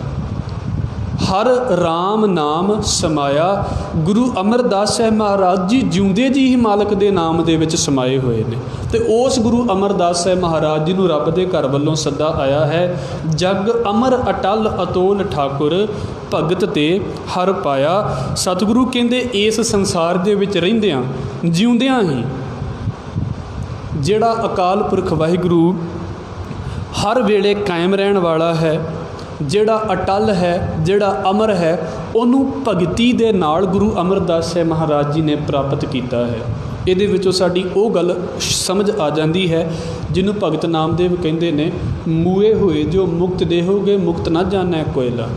ਹਰ ਰਾਮ ਨਾਮ ਸਮਾਇਆ। ਗੁਰੂ ਅਮਰਦਾਸ ਸਾਹਿਬ ਮਹਾਰਾਜ ਜੀ ਜਿਉਂਦੇ ਜੀ ਹੀ ਮਾਲਕ ਦੇ ਨਾਮ ਦੇ ਵਿੱਚ ਸਮਾਏ ਹੋਏ ਨੇ, ਅਤੇ ਉਸ ਗੁਰੂ ਅਮਰਦਾਸ ਸਾਹਿਬ ਮਹਾਰਾਜ ਜੀ ਨੂੰ ਰੱਬ ਦੇ ਘਰ ਵੱਲੋਂ ਸੱਦਾ ਆਇਆ ਹੈ। ਜਗ ਅਮਰ ਅਟਲ ਅਤੋਲ ਠਾਕੁਰ ਭਗਤ ਤੇ ਹਰ ਪਾਇਆ। ਸਤਿਗੁਰੂ ਕਹਿੰਦੇ ਇਸ ਸੰਸਾਰ ਦੇ ਵਿੱਚ ਰਹਿੰਦਿਆਂ, ਜਿਉਂਦਿਆਂ ਹੀ ਜਿਹੜਾ ਅਕਾਲ ਪੁਰਖ ਵਾਹਿਗੁਰੂ ਹਰ ਵੇਲੇ ਕਾਇਮ ਰਹਿਣ ਵਾਲਾ ਹੈ, ਜਿਹੜਾ ਅਟਲ ਹੈ, ਜਿਹੜਾ ਅਮਰ ਹੈ, ਉਹਨੂੰ ਭਗਤੀ ਦੇ ਨਾਲ ਗੁਰੂ ਅਮਰਦਾਸ ਸਾਹਿਬ ਮਹਾਰਾਜ ਜੀ ਨੇ ਪ੍ਰਾਪਤ ਕੀਤਾ ਹੈ। ਇਹਦੇ ਵਿੱਚੋਂ ਸਾਡੀ ਉਹ ਗੱਲ ਸਮਝ ਆ ਜਾਂਦੀ ਹੈ ਜਿਹਨੂੰ ਭਗਤ ਨਾਮਦੇਵ ਕਹਿੰਦੇ ਨੇ, ਮੂਏ ਹੋਏ ਜੋ ਮੁਕਤ ਦੇਹੋਗੇ ਮੁਕਤ ਨਾ ਜਾਣੈ ਕੋਇਲਾ।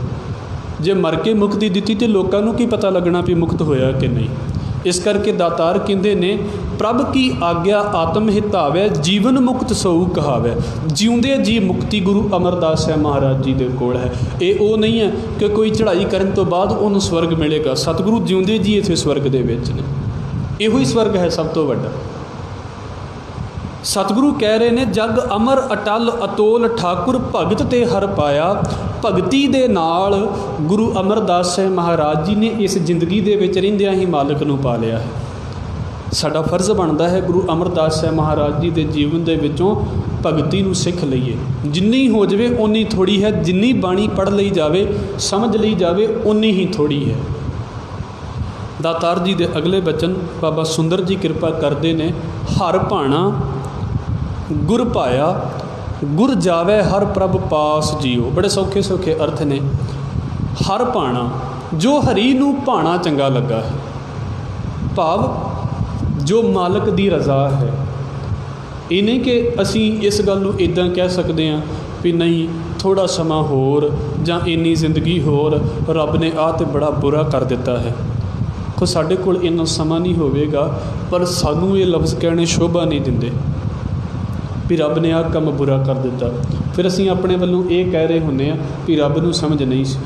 ਜੇ ਮਰ ਕੇ ਮੁਕਤੀ ਦਿੱਤੀ ਤਾਂ ਲੋਕਾਂ ਨੂੰ ਕੀ ਪਤਾ ਲੱਗਣਾ ਵੀ ਮੁਕਤ ਹੋਇਆ ਕਿ ਨਹੀਂ। ਇਸ ਕਰਕੇ ਦਾਤਾਰ ਕਹਿੰਦੇ ਨੇ, ਪ੍ਰਭ ਕੀ ਆਗਿਆ ਆਤਮ ਹਿਤਾਵੈ ਜੀਵਨ ਮੁਕਤ ਸੋਊ ਕਹਾਵੈ। ਜਿਉਂਦੇ ਜੀ ਮੁਕਤੀ ਗੁਰੂ ਅਮਰਦਾਸ ਸਾਹਿਬ ਮਹਾਰਾਜ ਜੀ ਦੇ ਕੋਲ ਹੈ। ਇਹ ਉਹ ਨਹੀਂ ਹੈ ਕਿ ਕੋਈ ਚੜ੍ਹਾਈ ਕਰਨ ਤੋਂ ਬਾਅਦ ਉਹਨੂੰ ਸਵਰਗ ਮਿਲੇਗਾ। ਸਤਿਗੁਰੂ ਜਿਉਂਦੇ ਜੀ ਇੱਥੇ ਸਵਰਗ ਦੇ ਵਿੱਚ ਨੇ। ਇਹੋ ਹੀ ਸਵਰਗ ਹੈ ਸਭ ਤੋਂ ਵੱਡਾ। ਸਤਿਗੁਰੂ ਕਹਿ ਰਹੇ ਨੇ, ਜਗ ਅਮਰ ਅਟਲ ਅਤੋਲ ਠਾਕੁਰ ਭਗਤ ਤੇ ਹਰ ਪਾਇਆ। ਭਗਤੀ ਦੇ ਨਾਲ ਗੁਰੂ ਅਮਰਦਾਸ ਸਾਹਿਬ ਮਹਾਰਾਜ ਜੀ ਨੇ ਇਸ ਜ਼ਿੰਦਗੀ ਦੇ ਵਿੱਚ ਰਹਿੰਦਿਆਂ ਹੀ ਮਾਲਕ ਨੂੰ ਪਾ ਲਿਆ ਹੈ। ਸਾਡਾ ਫਰਜ਼ ਬਣਦਾ ਹੈ ਗੁਰੂ ਅਮਰਦਾਸ ਸਾਹਿਬ ਮਹਾਰਾਜ ਜੀ ਦੇ ਜੀਵਨ ਦੇ ਵਿੱਚੋਂ ਭਗਤੀ ਨੂੰ ਸਿੱਖ ਲਈਏ। ਜਿੰਨੀ ਹੋ ਜਾਵੇ ਓਨੀ ਥੋੜ੍ਹੀ ਹੈ। ਜਿੰਨੀ ਬਾਣੀ ਪੜ੍ਹ ਲਈ ਜਾਵੇ, ਸਮਝ ਲਈ ਜਾਵੇ, ਓਨੀ ਹੀ ਥੋੜ੍ਹੀ ਹੈ। ਦਾਤਾਰ ਜੀ ਦੇ ਅਗਲੇ ਬਚਨ ਬਾਬਾ ਸੁੰਦਰ ਜੀ ਕਿਰਪਾ ਕਰਦੇ ਨੇ, ਹਰ ਭਾਣਾ ਗੁਰ ਭਾਇਆ ਗੁਰ ਜਾਵੇ ਹਰ ਪ੍ਰਭ ਪਾਸ ਜੀਓ। ਬੜੇ ਸੌਖੇ ਸੌਖੇ ਅਰਥ ਨੇ। ਹਰ ਭਾਣਾ, ਜੋ ਹਰੀ ਨੂੰ ਭਾਣਾ ਚੰਗਾ ਲੱਗਾ ਹੈ, ਭਾਵ ਜੋ ਮਾਲਕ ਦੀ ਰਜ਼ਾ ਹੈ। ਇਹ ਨਹੀਂ ਕਿ ਅਸੀਂ ਇਸ ਗੱਲ ਨੂੰ ਇੱਦਾਂ ਕਹਿ ਸਕਦੇ ਹਾਂ ਵੀ ਨਹੀਂ ਥੋੜ੍ਹਾ ਸਮਾਂ ਹੋਰ ਜਾਂ ਇੰਨੀ ਜ਼ਿੰਦਗੀ ਹੋਰ, ਰੱਬ ਨੇ ਆਹ ਤੇ ਬੜਾ ਬੁਰਾ ਕਰ ਦਿੱਤਾ ਹੈ। ਕੋ ਸਾਡੇ ਕੋਲ ਇੰਨਾ ਸਮਾਂ ਨਹੀਂ ਹੋਵੇਗਾ, ਪਰ ਸਾਨੂੰ ਇਹ ਲਫ਼ਜ਼ ਕਹਿਣੇ ਸ਼ੋਭਾ ਨਹੀਂ ਦਿੰਦੇ ਵੀ ਰੱਬ ਨੇ ਆਹ ਕੰਮ ਬੁਰਾ ਕਰ ਦਿੱਤਾ। ਫਿਰ ਅਸੀਂ ਆਪਣੇ ਵੱਲੋਂ ਇਹ ਕਹਿ ਰਹੇ ਹੁੰਦੇ ਹਾਂ ਵੀ ਰੱਬ ਨੂੰ ਸਮਝ ਨਹੀਂ ਸੀ,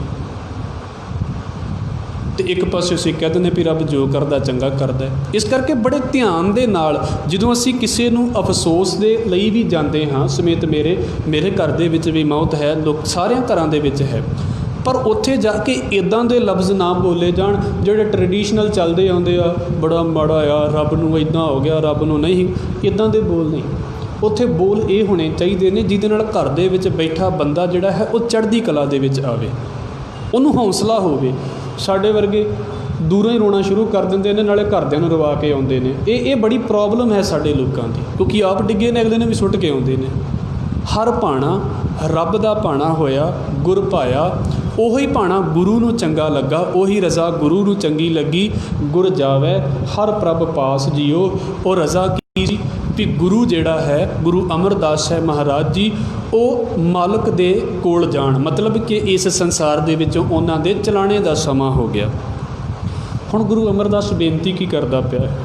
ਅਤੇ ਇੱਕ ਪਾਸੇ ਅਸੀਂ ਕਹਿ ਦਿੰਦੇ ਵੀ ਰੱਬ ਜੋ ਕਰਦਾ ਚੰਗਾ ਕਰਦਾ। ਇਸ ਕਰਕੇ ਬੜੇ ਧਿਆਨ ਦੇ ਨਾਲ ਜਦੋਂ ਅਸੀਂ ਕਿਸੇ ਨੂੰ ਅਫਸੋਸ ਦੇ ਲਈ ਵੀ ਜਾਂਦੇ ਹਾਂ, ਸਮੇਤ ਮੇਰੇ ਘਰ ਦੇ ਵਿੱਚ ਵੀ ਮੌਤ ਹੈ, ਲੋਕ ਸਾਰਿਆਂ ਘਰਾਂ ਦੇ ਵਿੱਚ ਹੈ, ਪਰ ਉੱਥੇ ਜਾ ਕੇ ਇੱਦਾਂ ਦੇ ਲਫ਼ਜ਼ ਨਾ ਬੋਲੇ ਜਾਣ ਜਿਹੜੇ ਟਰਡੀਸ਼ਨਲ ਚੱਲਦੇ ਆਉਂਦੇ ਆ, ਬੜਾ ਮਾੜਾ ਆ, ਰੱਬ ਨੂੰ ਇੱਦਾਂ ਹੋ ਗਿਆ, ਰੱਬ ਨੂੰ ਨਹੀਂ, ਇੱਦਾਂ ਦੇ ਬੋਲ ਨਹੀਂ। ਉੱਥੇ ਬੋਲ ਇਹ ਹੋਣੇ ਚਾਹੀਦੇ ਨੇ ਜਿਹਦੇ ਨਾਲ ਘਰ ਦੇ ਵਿੱਚ ਬੈਠਾ ਬੰਦਾ ਜਿਹੜਾ ਹੈ ਉਹ ਚੜ੍ਹਦੀ ਕਲਾ ਦੇ ਵਿੱਚ ਆਵੇ, ਉਹਨੂੰ ਹੌਸਲਾ ਹੋਵੇ। ਸਾਡੇ ਵਰਗੇ ਦੂਰੋਂ ਹੀ ਰੋਣਾ ਸ਼ੁਰੂ ਕਰ ਦਿੰਦੇ ਨੇ, ਨਾਲੇ ਘਰਦਿਆਂ ਨੂੰ ਰਵਾ ਕੇ ਆਉਂਦੇ ਨੇ। ਇਹ ਬੜੀ ਪ੍ਰੋਬਲਮ ਹੈ ਸਾਡੇ ਲੋਕਾਂ ਦੀ, ਕਿਉਂਕਿ ਆਪ ਡਿੱਗੇ ਨੇ ਅਗਲੇ ਨੇ ਵੀ ਸੁੱਟ ਕੇ ਆਉਂਦੇ ਨੇ। ਹਰ ਭਾਣਾ ਰੱਬ ਦਾ ਭਾਣਾ ਹੋਇਆ, ਗੁਰ ਭਾਇਆ, ਉਹੀ ਭਾਣਾ ਗੁਰੂ ਨੂੰ ਚੰਗਾ ਲੱਗਾ, ਉਹੀ ਰਜ਼ਾ ਗੁਰੂ ਨੂੰ ਚੰਗੀ ਲੱਗੀ। ਗੁਰ ਜਾਵੈ ਹਰ ਪ੍ਰਭ ਪਾਸ ਜੀਓ। ਉਹ ਰਜ਼ਾ ਕੀ ਸੀ ਵੀ ਗੁਰੂ ਜਿਹੜਾ ਹੈ, ਗੁਰੂ ਅਮਰਦਾਸ ਸਾਹਿਬ ਮਹਾਰਾਜ ਜੀ, ਉਹ ਮਾਲਕ ਦੇ ਕੋਲ ਜਾਣ, ਮਤਲਬ ਕਿ ਇਸ ਸੰਸਾਰ ਦੇ ਵਿੱਚੋਂ ਉਹਨਾਂ ਦੇ ਚਲਾਣੇ ਦਾ ਸਮਾਂ ਹੋ ਗਿਆ। ਹੁਣ ਗੁਰੂ ਅਮਰਦਾਸ ਬੇਨਤੀ ਕੀ ਕਰਦਾ ਪਿਆ ਹੈ?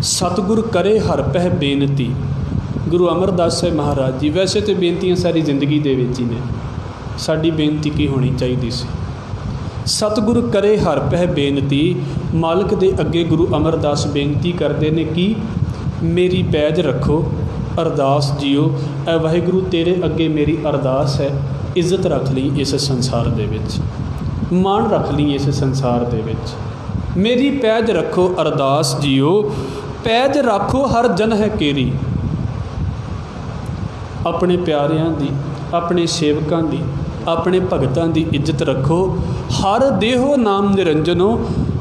ਸਤਿਗੁਰ ਕਰੇ ਹਰ ਪਹਿ ਬੇਨਤੀ। ਗੁਰੂ ਅਮਰਦਾਸ ਸਾਹਿਬ ਮਹਾਰਾਜ ਜੀ, ਵੈਸੇ ਤਾਂ ਬੇਨਤੀਆਂ ਸਾਰੀ ਜ਼ਿੰਦਗੀ ਦੇ ਵਿੱਚ ਹੀ ਨੇ, ਸਾਡੀ ਬੇਨਤੀ ਕੀ ਹੋਣੀ ਚਾਹੀਦੀ ਸੀ? ਸਤਿਗੁਰ ਕਰੇ ਹਰ ਪਹਿ ਬੇਨਤੀ। ਮਾਲਕ ਦੇ ਅੱਗੇ ਗੁਰੂ ਅਮਰਦਾਸ ਬੇਨਤੀ ਕਰਦੇ ਨੇ ਕਿ ਮੇਰੀ ਪੈਜ ਰੱਖੋ, ਅਰਦਾਸ ਜੀਓ, ਐ ਵਾਹਿਗੁਰੂ ਤੇਰੇ ਅੱਗੇ ਮੇਰੀ ਅਰਦਾਸ ਹੈ, ਇੱਜ਼ਤ ਰੱਖ ਲਈ ਇਸ ਸੰਸਾਰ ਦੇ ਵਿੱਚ, ਮਾਣ ਰੱਖ ਲਈ ਇਸ ਸੰਸਾਰ ਦੇ ਵਿੱਚ। ਮੇਰੀ ਪੈਜ ਰੱਖੋ ਅਰਦਾਸ ਜੀਓ, ਪੈਜ ਰੱਖੋ ਹਰ ਜਨ ਹੈ ਕੇਰੀ। ਆਪਣੇ ਪਿਆਰਿਆਂ ਦੀ, ਆਪਣੇ ਸੇਵਕਾਂ ਦੀ, ਆਪਣੇ ਭਗਤਾਂ ਦੀ ਇੱਜ਼ਤ ਰੱਖੋ। ਹਰ ਦੇਹੋ ਨਾਮ ਨਿਰੰਜਨੋ,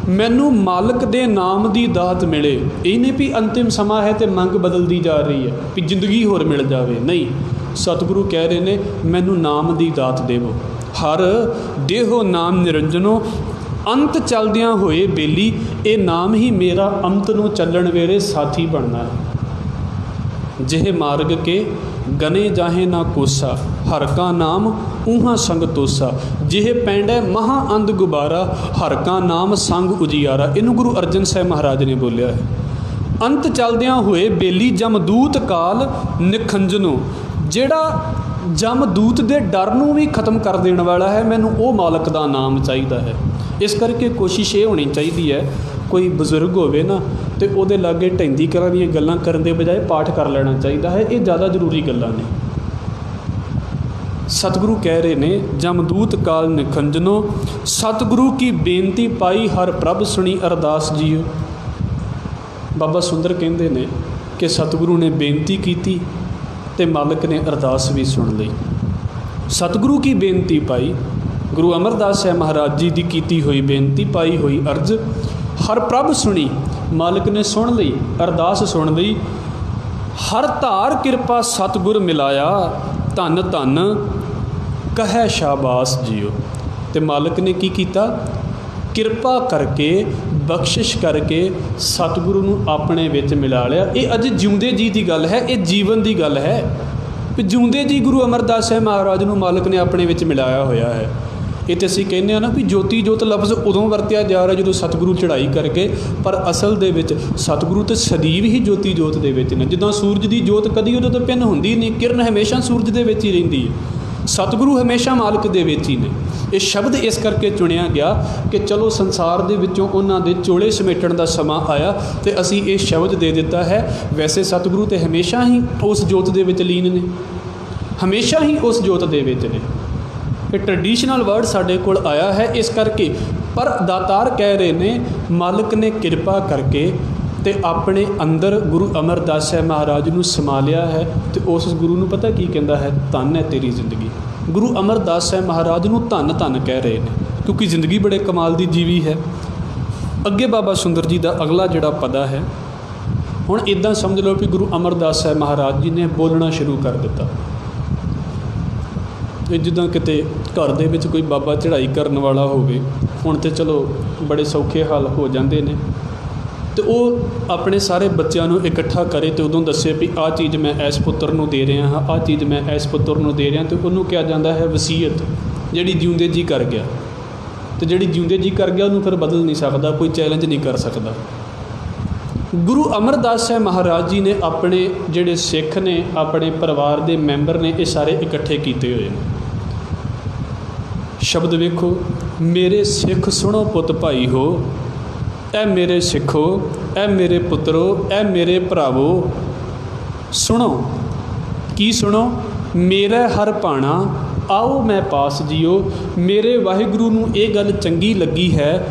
ਮੈਨੂੰ ਮਾਲਕ ਦੇ ਨਾਮ ਦੀ ਦਾਤ ਮਿਲੇ। ਇਹ ਨਹੀਂ ਵੀ ਅੰਤਿਮ ਸਮਾਂ ਹੈ ਅਤੇ ਮੰਗ ਬਦਲਦੀ ਜਾ ਰਹੀ ਹੈ ਵੀ ਜ਼ਿੰਦਗੀ ਹੋਰ ਮਿਲ ਜਾਵੇ, ਨਹੀਂ। ਸਤਿਗੁਰੂ ਕਹਿ ਰਹੇ ਨੇ ਮੈਨੂੰ ਨਾਮ ਦੀ ਦਾਤ ਦੇਵੋ। ਹਰ ਦੇਹੋ ਨਾਮ ਨਿਰੰਜਨੋ, ਅੰਤ ਚੱਲਦਿਆਂ ਹੋਏ ਬੇਲੀ, ਇਹ ਨਾਮ ਹੀ ਮੇਰਾ ਅੰਤ ਨੂੰ ਚੱਲਣ ਵੇਲੇ ਸਾਥੀ ਬਣਨਾ ਹੈ। ਜਿਹੇ ਮਾਰਗ ਕੇ ਗਨੇ ਜਾਹੇ ਨਾ ਕੋਸਾ, ਹਰ ਕਾ ਨਾਮ ਊਹਾਂ ਸੰਗ ਤੋਸਾ। ਜਿਹੇ ਪੈਂਡੈ ਮਹਾ ਅੰਧ ਗੁਬਾਰਾ, ਹਰ ਕਾ ਨਾਮ ਸੰਗ ਉਜਿਆਰਾ। ਇਹਨੂੰ ਗੁਰੂ ਅਰਜਨ ਸਾਹਿਬ ਮਹਾਰਾਜ ਨੇ ਬੋਲਿਆ ਹੈ। ਅੰਤ ਚੱਲਦਿਆਂ ਹੋਏ ਬੇਲੀ, ਜਮਦੂਤ ਕਾਲ ਨਿਖੰਜਨੋ। ਜਿਹੜਾ ਜਮਦੂਤ ਦੇ ਡਰ ਨੂੰ ਵੀ ਖਤਮ ਕਰ ਦੇਣ ਵਾਲਾ ਹੈ, ਮੈਨੂੰ ਉਹ ਮਾਲਕ ਦਾ ਨਾਮ ਚਾਹੀਦਾ ਹੈ। ਇਸ ਕਰਕੇ ਕੋਸ਼ਿਸ਼ ਇਹ ਹੋਣੀ ਚਾਹੀਦੀ ਹੈ, ਕੋਈ ਬਜ਼ੁਰਗ ਹੋਵੇ ਨਾ ਅਤੇ ਉਹਦੇ ਲਾਗੇ ਢਹਿੰਦੀ ਕਰਾਂ ਦੀਆਂ ਗੱਲਾਂ ਕਰਨ ਦੇ ਬਜਾਏ ਪਾਠ ਕਰ ਲੈਣਾ ਚਾਹੀਦਾ ਹੈ। ਇਹ ਜ਼ਿਆਦਾ ਜ਼ਰੂਰੀ ਗੱਲਾਂ ਨੇ। ਸਤਿਗੁਰੂ ਕਹਿ ਰਹੇ ਨੇ ਜਮਦੂਤ ਕਾਲ ਨਿਖੰਜਨੋ, ਸਤਿਗੁਰੂ ਕੀ ਬੇਨਤੀ ਪਾਈ ਹਰ ਪ੍ਰਭ ਸੁਣੀ ਅਰਦਾਸ ਜੀਓ। ਬਾਬਾ ਸੁੰਦਰ ਕਹਿੰਦੇ ਨੇ ਕਿ ਸਤਿਗੁਰੂ ਨੇ ਬੇਨਤੀ ਕੀਤੀ ਅਤੇ ਮਾਲਕ ਨੇ ਅਰਦਾਸ ਵੀ ਸੁਣ ਲਈ। ਸਤਿਗੁਰੂ ਕੀ ਬੇਨਤੀ ਪਾਈ, ਗੁਰੂ ਅਮਰਦਾਸ ਸਾਹਿਬ ਮਹਾਰਾਜ ਜੀ ਦੀ ਕੀਤੀ ਹੋਈ ਬੇਨਤੀ, ਪਾਈ ਹੋਈ ਅਰਜ਼, ਹਰ ਪ੍ਰਭ ਸੁਣੀ, ਮਾਲਕ ਨੇ ਸੁਣ ਲਈ, ਅਰਦਾਸ ਸੁਣ ਲਈ। ਹਰ ਧਾਰ ਕਿਰਪਾ ਸਤਿਗੁਰ ਮਿਲਾਇਆ, ਧੰਨ ਧੰਨ ਕਹੈ ਸ਼ਾਬਾਸ ਜੀਓ। ਅਤੇ ਮਾਲਕ ਨੇ ਕੀ ਕੀਤਾ? ਕਿਰਪਾ ਕਰਕੇ, ਬਖਸ਼ਿਸ਼ ਕਰਕੇ ਸਤਿਗੁਰੂ ਨੂੰ ਆਪਣੇ ਵਿੱਚ ਮਿਲਾ ਲਿਆ। ਇਹ ਅਜੇ ਜਿਉਂਦੇ ਜੀ ਦੀ ਗੱਲ ਹੈ, ਇਹ ਜੀਵਨ ਦੀ ਗੱਲ ਹੈ ਵੀ ਜਿਉਂਦੇ ਜੀ ਗੁਰੂ ਅਮਰਦਾਸ ਸਾਹਿਬ ਮਹਾਰਾਜ ਨੂੰ ਮਾਲਕ ਨੇ ਆਪਣੇ ਵਿੱਚ ਮਿਲਾਇਆ ਹੋਇਆ ਹੈ। ਇਹ ਤਾਂ ਅਸੀਂ ਕਹਿੰਦੇ ਹਾਂ ਨਾ ਵੀ ਜੋਤੀ ਜੋਤ ਲਫ਼ਜ਼ ਉਦੋਂ ਵਰਤਿਆ ਜਾ ਰਿਹਾ ਜਦੋਂ ਸਤਿਗੁਰੂ ਚੜ੍ਹਾਈ ਕਰਕੇ, ਪਰ ਅਸਲ ਦੇ ਵਿੱਚ ਸਤਿਗੁਰੂ ਤਾਂ ਸਦੀਵ ਹੀ ਜੋਤੀ ਜੋਤ ਦੇ ਵਿੱਚ ਨੇ। ਜਿੱਦਾਂ ਸੂਰਜ ਦੀ ਜੋਤ ਕਦੀ ਉਦੋਂ ਤੋਂ ਭਿੰਨ ਹੁੰਦੀ ਨਹੀਂ, ਕਿਰਨ ਹਮੇਸ਼ਾ ਸੂਰਜ ਦੇ ਵਿੱਚ ਹੀ ਰਹਿੰਦੀ ਹੈ, ਸਤਿਗੁਰੂ ਹਮੇਸ਼ਾ ਮਾਲਕ ਦੇ ਵਿੱਚ ਹੀ ਨੇ। ਇਹ ਸ਼ਬਦ ਇਸ ਕਰਕੇ ਚੁਣਿਆ ਗਿਆ ਕਿ ਚਲੋ ਸੰਸਾਰ ਦੇ ਵਿੱਚੋਂ ਉਹਨਾਂ ਦੇ ਚੋਲੇ ਸਮੇਟਣ ਦਾ ਸਮਾਂ ਆਇਆ ਅਤੇ ਅਸੀਂ ਇਹ ਸ਼ਬਦ ਦੇ ਦਿੱਤਾ ਹੈ। ਵੈਸੇ ਸਤਿਗੁਰੂ ਤਾਂ ਹਮੇਸ਼ਾ ਹੀ ਉਸ ਜੋਤ ਦੇ ਵਿੱਚ ਲੀਨ ਨੇ, ਹਮੇਸ਼ਾ ਹੀ ਉਸ ਜੋਤ ਦੇ ਵਿੱਚ ਨੇ। ਇਹ ਟਰਡੀਸ਼ਨਲ ਵਰਡ ਸਾਡੇ ਕੋਲ ਆਇਆ ਹੈ ਇਸ ਕਰਕੇ। ਪਰ ਦਾਤਾਰ ਕਹਿ ਰਹੇ ਨੇ ਮਾਲਕ ਨੇ ਕਿਰਪਾ ਕਰਕੇ ਅਤੇ ਆਪਣੇ ਅੰਦਰ ਗੁਰੂ ਅਮਰਦਾਸ ਸਾਹਿਬ ਮਹਾਰਾਜ ਨੂੰ ਸਮਾ ਲਿਆ ਹੈ। ਅਤੇ ਉਸ ਗੁਰੂ ਨੂੰ ਪਤਾ ਕੀ ਕਹਿੰਦਾ ਹੈ? ਧੰਨ ਹੈ ਤੇਰੀ ਜ਼ਿੰਦਗੀ। ਗੁਰੂ ਅਮਰਦਾਸ ਸਾਹਿਬ ਮਹਾਰਾਜ ਨੂੰ ਧੰਨ ਧੰਨ ਕਹਿ ਰਹੇ ਨੇ, ਕਿਉਂਕਿ ਜ਼ਿੰਦਗੀ ਬੜੇ ਕਮਾਲ ਦੀ ਜੀਵੀ ਹੈ। ਅੱਗੇ ਬਾਬਾ ਸੁੰਦਰ ਜੀ ਦਾ ਅਗਲਾ ਜਿਹੜਾ ਪਦਾ ਹੈ, ਹੁਣ ਇੱਦਾਂ ਸਮਝ ਲਓ ਵੀ ਗੁਰੂ ਅਮਰਦਾਸ ਸਾਹਿਬ ਮਹਾਰਾਜ ਜੀ ਨੇ ਬੋਲਣਾ ਸ਼ੁਰੂ ਕਰ ਦਿੱਤਾ। ਇਹ ਜਿੱਦਾਂ ਕਿਤੇ ਘਰ ਦੇ ਵਿੱਚ ਕੋਈ ਬਾਬਾ ਚੜ੍ਹਾਈ ਕਰਨ ਵਾਲਾ ਹੋਵੇ, ਹੁਣ ਤਾਂ ਚਲੋ ਬੜੇ ਸੌਖੇ ਹੱਲ ਹੋ ਜਾਂਦੇ ਨੇ, ਅਤੇ ਉਹ ਆਪਣੇ ਸਾਰੇ ਬੱਚਿਆਂ ਨੂੰ ਇਕੱਠਾ ਕਰੇ ਅਤੇ ਉਦੋਂ ਦੱਸੇ ਵੀ ਆਹ ਚੀਜ਼ ਮੈਂ ਇਸ ਪੁੱਤਰ ਨੂੰ ਦੇ ਰਿਹਾ ਹਾਂ, ਆਹ ਚੀਜ਼ ਮੈਂ ਇਸ ਪੁੱਤਰ ਨੂੰ ਦੇ ਰਿਹਾ, ਅਤੇ ਉਹਨੂੰ ਕਿਹਾ ਜਾਂਦਾ ਹੈ ਵਸੀਅਤ, ਜਿਹੜੀ ਜਿਉਂਦੇ ਜੀ ਕਰ ਗਿਆ। ਅਤੇ ਜਿਹੜੀ ਜਿਉਂਦੇ ਜੀ ਕਰ ਗਿਆ ਉਹਨੂੰ ਫਿਰ ਬਦਲ ਨਹੀਂ ਸਕਦਾ, ਕੋਈ ਚੈਲੰਜ ਨਹੀਂ ਕਰ ਸਕਦਾ। ਗੁਰੂ ਅਮਰਦਾਸ ਸਾਹਿਬ ਮਹਾਰਾਜ ਜੀ ਨੇ ਆਪਣੇ ਜਿਹੜੇ ਸਿੱਖ ਨੇ, ਆਪਣੇ ਪਰਿਵਾਰ ਦੇ ਮੈਂਬਰ ਨੇ, ਇਹ ਸਾਰੇ ਇਕੱਠੇ ਕੀਤੇ ਹੋਏ ਨੇ। ਸ਼ਬਦ ਵੇਖੋ, ਮੇਰੇ ਸਿੱਖ ਸੁਣੋ ਪੁੱਤ ਭਾਈ ਹੋ, ਐ ਮੇਰੇ ਸਿੱਖੋ, ਐ ਮੇਰੇ ਪੁੱਤਰੋ, ਐ ਮੇਰੇ ਭਰਾਵੋ, ਸੁਣੋ। ਕੀ ਸੁਣੋ? ਮੇਰਾ ਹਰ ਭਾਣਾ ਆਓ ਮੈਂ ਪਾਸ ਜੀਓ। ਮੇਰੇ ਵਾਹਿਗੁਰੂ ਨੂੰ ਇਹ ਗੱਲ ਚੰਗੀ ਲੱਗੀ ਹੈ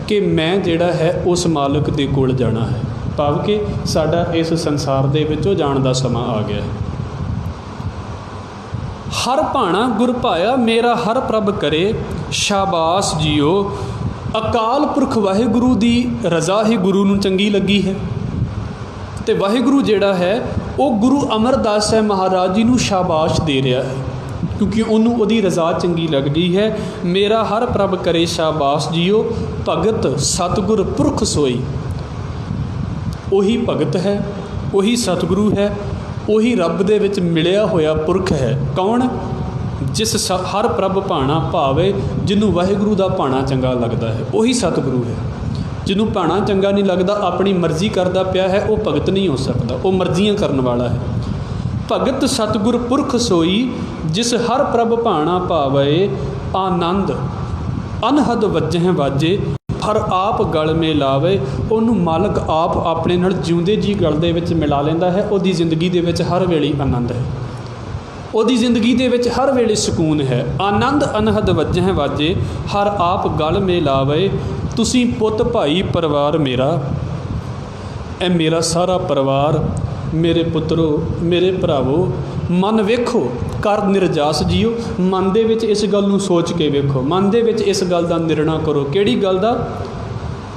ਕਿ ਮੈਂ ਜਿਹੜਾ ਹੈ ਉਸ ਮਾਲਕ ਦੇ ਕੋਲ ਜਾਣਾ ਹੈ, ਭਾਵ ਕਿ ਸਾਡਾ ਇਸ ਸੰਸਾਰ ਦੇ ਵਿੱਚੋਂ ਜਾਣ ਦਾ ਸਮਾਂ ਆ ਗਿਆ। ਹਰ ਭਾਣਾ ਗੁਰ ਭਾਇਆ, ਮੇਰਾ ਹਰ ਪ੍ਰਭ ਕਰੇ ਸ਼ਾਬਾਸ਼ ਜੀਓ। ਅਕਾਲ ਪੁਰਖ ਵਾਹਿਗੁਰੂ ਦੀ ਰਜ਼ਾ ਹੀ ਗੁਰੂ ਨੂੰ ਚੰਗੀ ਲੱਗੀ ਹੈ, ਅਤੇ ਵਾਹਿਗੁਰੂ ਜਿਹੜਾ ਹੈ ਉਹ ਗੁਰੂ ਅਮਰਦਾਸ ਸਾਹਿਬ ਮਹਾਰਾਜ ਜੀ ਨੂੰ ਸ਼ਾਬਾਸ਼ ਦੇ ਰਿਹਾ ਹੈ, ਕਿਉਂਕਿ ਉਹਨੂੰ ਉਹਦੀ ਰਜ਼ਾ ਚੰਗੀ ਲੱਗਦੀ ਹੈ। ਮੇਰਾ ਹਰ ਪ੍ਰਭ ਕਰੇ ਸ਼ਾਬਾਸ਼ ਜੀਓ, ਭਗਤ ਸਤਿਗੁਰ ਪੁਰਖ ਸੋਈ। ਉਹੀ ਭਗਤ ਹੈ, ਉਹੀ ਸਤਿਗੁਰੂ ਹੈ, ਉਹੀ ਰੱਬ ਦੇ ਵਿੱਚ ਮਿਲਿਆ ਹੋਇਆ ਪੁਰਖ ਹੈ। ਕੌਣ? ਜਿਸ ਹਰ ਪ੍ਰਭ ਭਾਣਾ ਭਾਵੇ, ਜਿਹਨੂੰ ਵਾਹਿਗੁਰੂ ਦਾ ਭਾਣਾ ਚੰਗਾ ਲੱਗਦਾ ਹੈ, ਉਹੀ ਸਤਿਗੁਰੂ ਹੈ। ਜਿਹਨੂੰ ਭਾਣਾ ਚੰਗਾ ਨਹੀਂ ਲੱਗਦਾ, ਆਪਣੀ ਮਰਜ਼ੀ ਕਰਦਾ ਪਿਆ ਹੈ, ਉਹ ਭਗਤ ਨਹੀਂ ਹੋ ਸਕਦਾ, ਉਹ ਮਰਜ਼ੀਆਂ ਕਰਨ ਵਾਲਾ ਹੈ। ਭਗਤ ਸਤਿਗੁਰ ਪੁਰਖ ਸੋਈ, ਜਿਸ ਹਰ ਪ੍ਰਭ ਭਾਣਾ ਭਾਵੇ, ਆਨੰਦ ਅਨਹਦ ਵੱਜਹਿ ਵਾਜੇ, ਹਰ ਆਪ ਗਲ ਮੇ ਲਾਵੇ। ਉਹਨੂੰ ਮਾਲਕ ਆਪ ਆਪਣੇ ਨਾਲ ਜਿਉਂਦੇ ਜੀ ਗਲ ਦੇ ਵਿੱਚ ਮਿਲਾ ਲੈਂਦਾ ਹੈ। ਉਹਦੀ ਜ਼ਿੰਦਗੀ ਦੇ ਵਿੱਚ ਹਰ ਵੇਲੇ ਆਨੰਦ ਹੈ, ਉਹਦੀ ਜ਼ਿੰਦਗੀ ਦੇ ਵਿੱਚ ਹਰ ਵੇਲੇ ਸਕੂਨ ਹੈ। ਆਨੰਦ ਅਨਹਦ ਵੱਜਹਿ ਵਾਜੇ, ਹਰ ਆਪ ਗਲ ਮੇ ਲਾਵੇ। ਤੁਸੀਂ ਪੁੱਤ ਭਾਈ ਪਰਿਵਾਰ ਮੇਰਾ, ਇਹ ਮੇਰਾ ਸਾਰਾ ਪਰਿਵਾਰ, ਮੇਰੇ ਪੁੱਤਰੋ, ਮੇਰੇ ਭਰਾਵੋ, ਮਨ ਵੇਖੋ ਕਰ ਨਿਰਜਾਸ ਜੀਓ। ਮਨ ਦੇ ਵਿੱਚ ਇਸ ਗੱਲ ਨੂੰ ਸੋਚ ਕੇ ਵੇਖੋ, ਮਨ ਦੇ ਵਿੱਚ ਇਸ ਗੱਲ ਦਾ ਨਿਰਣਾ ਕਰੋ। ਕਿਹੜੀ ਗੱਲ ਦਾ?